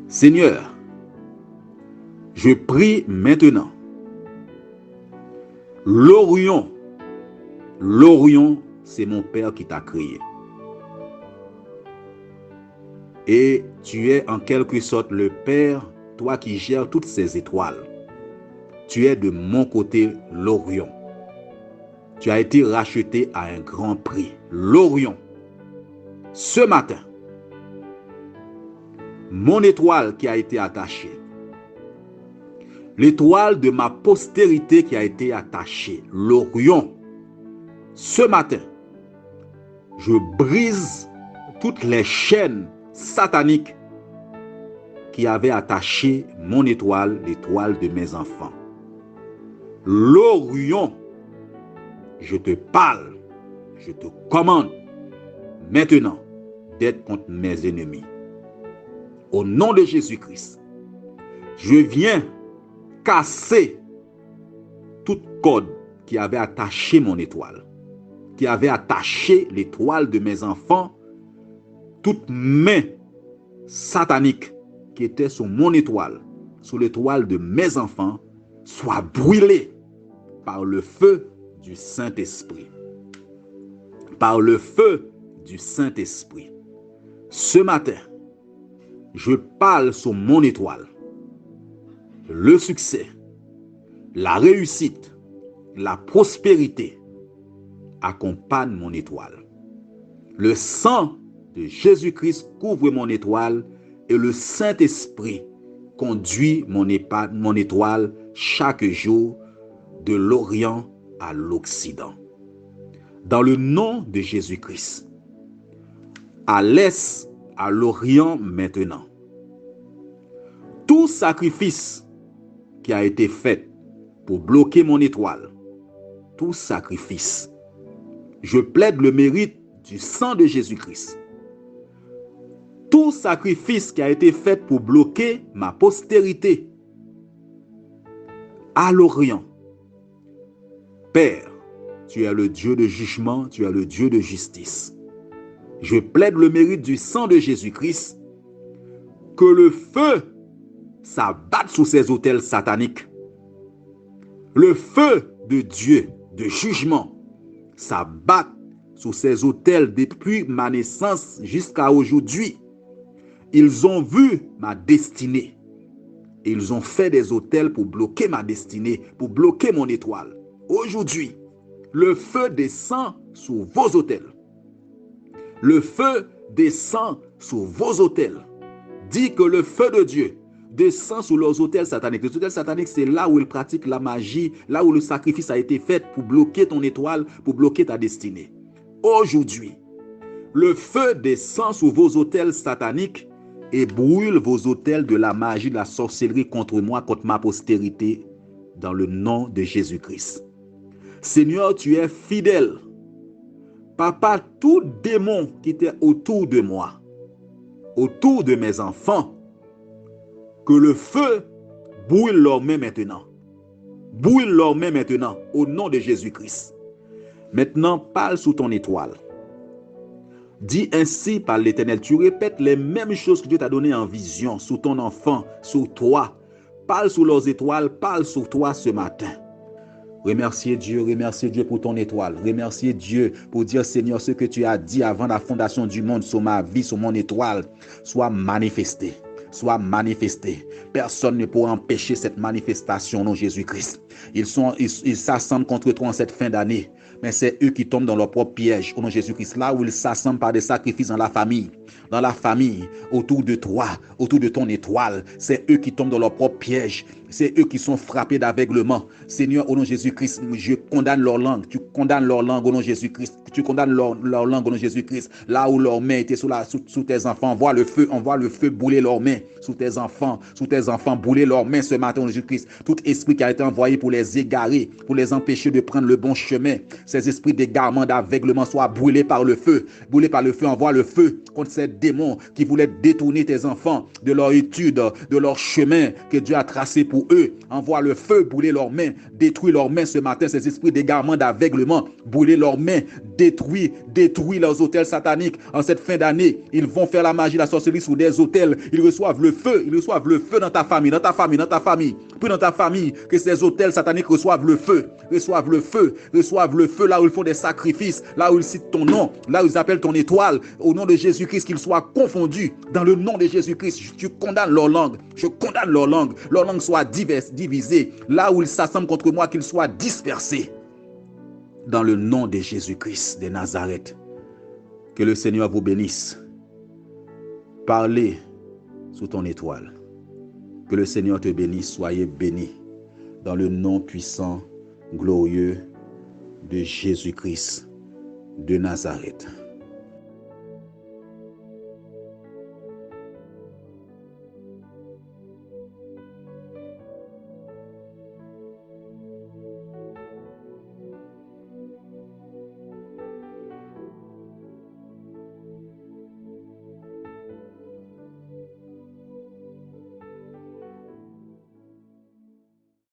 Seigneur, je prie maintenant. L'Orion, c'est mon Père qui t'a créé. Et tu es en quelque sorte le Père, toi qui gères toutes ces étoiles. Tu es de mon côté l'Orion. Tu as été racheté à un grand prix. L'Orion. Ce matin, mon étoile qui a été attachée, l'étoile de ma postérité qui a été attachée, l'Orion. Ce matin, je brise toutes les chaînes sataniques qui avaient attaché mon étoile, l'étoile de mes enfants. L'Orion, je te parle, je te commande maintenant d'être contre mes ennemis. Au nom de Jésus-Christ, je viens casser toute corde qui avait attaché mon étoile, qui avait attaché l'étoile de mes enfants, toute main satanique qui était sur mon étoile, sur l'étoile de mes enfants, soit brûlée par le feu du Saint-Esprit. Par le feu du Saint-Esprit. Ce matin, je parle sur mon étoile. Le succès, la réussite, la prospérité accompagne mon étoile. Le sang de Jésus-Christ couvre mon étoile et le Saint-Esprit conduit mon étoile chaque jour de l'Orient à l'Occident. Dans le nom de Jésus-Christ, à l'Est, à l'Orient maintenant, tout sacrifice qui a été fait pour bloquer mon étoile. Tout sacrifice. Je plaide le mérite du sang de Jésus-Christ. Tout sacrifice qui a été fait pour bloquer ma postérité à l'Orient. Père, tu es le Dieu de jugement, tu es le Dieu de justice. Je plaide le mérite du sang de Jésus-Christ, que le feu s'abatte sous ces autels sataniques. Le feu de Dieu, de jugement, s'abatte sous ces autels depuis ma naissance jusqu'à aujourd'hui. Ils ont vu ma destinée. Ils ont fait des autels pour bloquer ma destinée, pour bloquer mon étoile. Aujourd'hui, le feu descend sur vos autels. Le feu descend sur vos autels. Dit que le feu de Dieu descend sur leurs autels sataniques. Les autels sataniques, c'est là où ils pratiquent la magie, là où le sacrifice a été fait pour bloquer ton étoile, pour bloquer ta destinée. Aujourd'hui, le feu descend sur vos autels sataniques et brûle vos autels de la magie, de la sorcellerie contre moi, contre ma postérité, dans le nom de Jésus-Christ. Seigneur, tu es fidèle. Papa, tout démon qui était autour de moi, autour de mes enfants, que le feu brûle leurs mains maintenant. Brûle leurs mains maintenant, au nom de Jésus-Christ. Maintenant, parle sous ton étoile. Dis ainsi par l'Éternel. Tu répètes les mêmes choses que Dieu t'a données en vision, sous ton enfant, sur toi. Parle sous leurs étoiles, parle sur toi ce matin. Remerciez Dieu pour ton étoile. Remerciez Dieu pour dire, Seigneur, ce que tu as dit avant la fondation du monde sur ma vie, sur mon étoile, soit manifesté. Soit manifesté. Personne ne pourra empêcher cette manifestation, non Jésus-Christ. Ils s'assemblent contre toi en cette fin d'année, mais c'est eux qui tombent dans leur propre piège, au nom de Jésus-Christ. Là où ils s'assemblent par des sacrifices dans la famille, autour de toi, autour de ton étoile, c'est eux qui tombent dans leur propre piège. C'est eux qui sont frappés d'aveuglement. Seigneur, au nom de Jésus-Christ, je condamne leur langue. Tu condamnes leur langue au nom de Jésus-Christ. Tu condamnes leur langue au nom de Jésus-Christ. Là où leurs mains étaient sous tes enfants, envoie le feu brûler leurs mains sous tes enfants, brûler leurs mains ce matin au nom de Jésus-Christ. Tout esprit qui a été envoyé pour les égarer, pour les empêcher de prendre le bon chemin, ces esprits d'égarement, d'aveuglement soient brûlés par le feu. Brûlés par le feu, envoie le feu contre ces démons qui voulaient détourner tes enfants de leur étude, de leur chemin que Dieu a tracé pour eux. Envoie le feu, brûler leurs mains, détruis leurs mains ce matin, ces esprits d'égarement, d'aveuglement, brûler leurs mains, détruis leurs autels sataniques. En cette fin d'année, ils vont faire la magie, la sorcellerie sous des autels. Ils reçoivent le feu dans ta famille. Puis dans ta famille, que ces autels sataniques reçoivent le feu là où ils font des sacrifices, là où ils citent ton nom, là où ils appellent ton étoile, au nom de Jésus-Christ, qu'ils soient confondus dans le nom de Jésus-Christ. Tu condamnes leur langue, je condamne leur langue soit divisée, là où ils s'assemblent contre moi, qu'ils soient dispersés dans le nom de Jésus-Christ de Nazareth. Que le Seigneur vous bénisse. Parlez sous ton étoile. Que le Seigneur te bénisse, soyez bénis dans le nom puissant, glorieux de Jésus-Christ de Nazareth.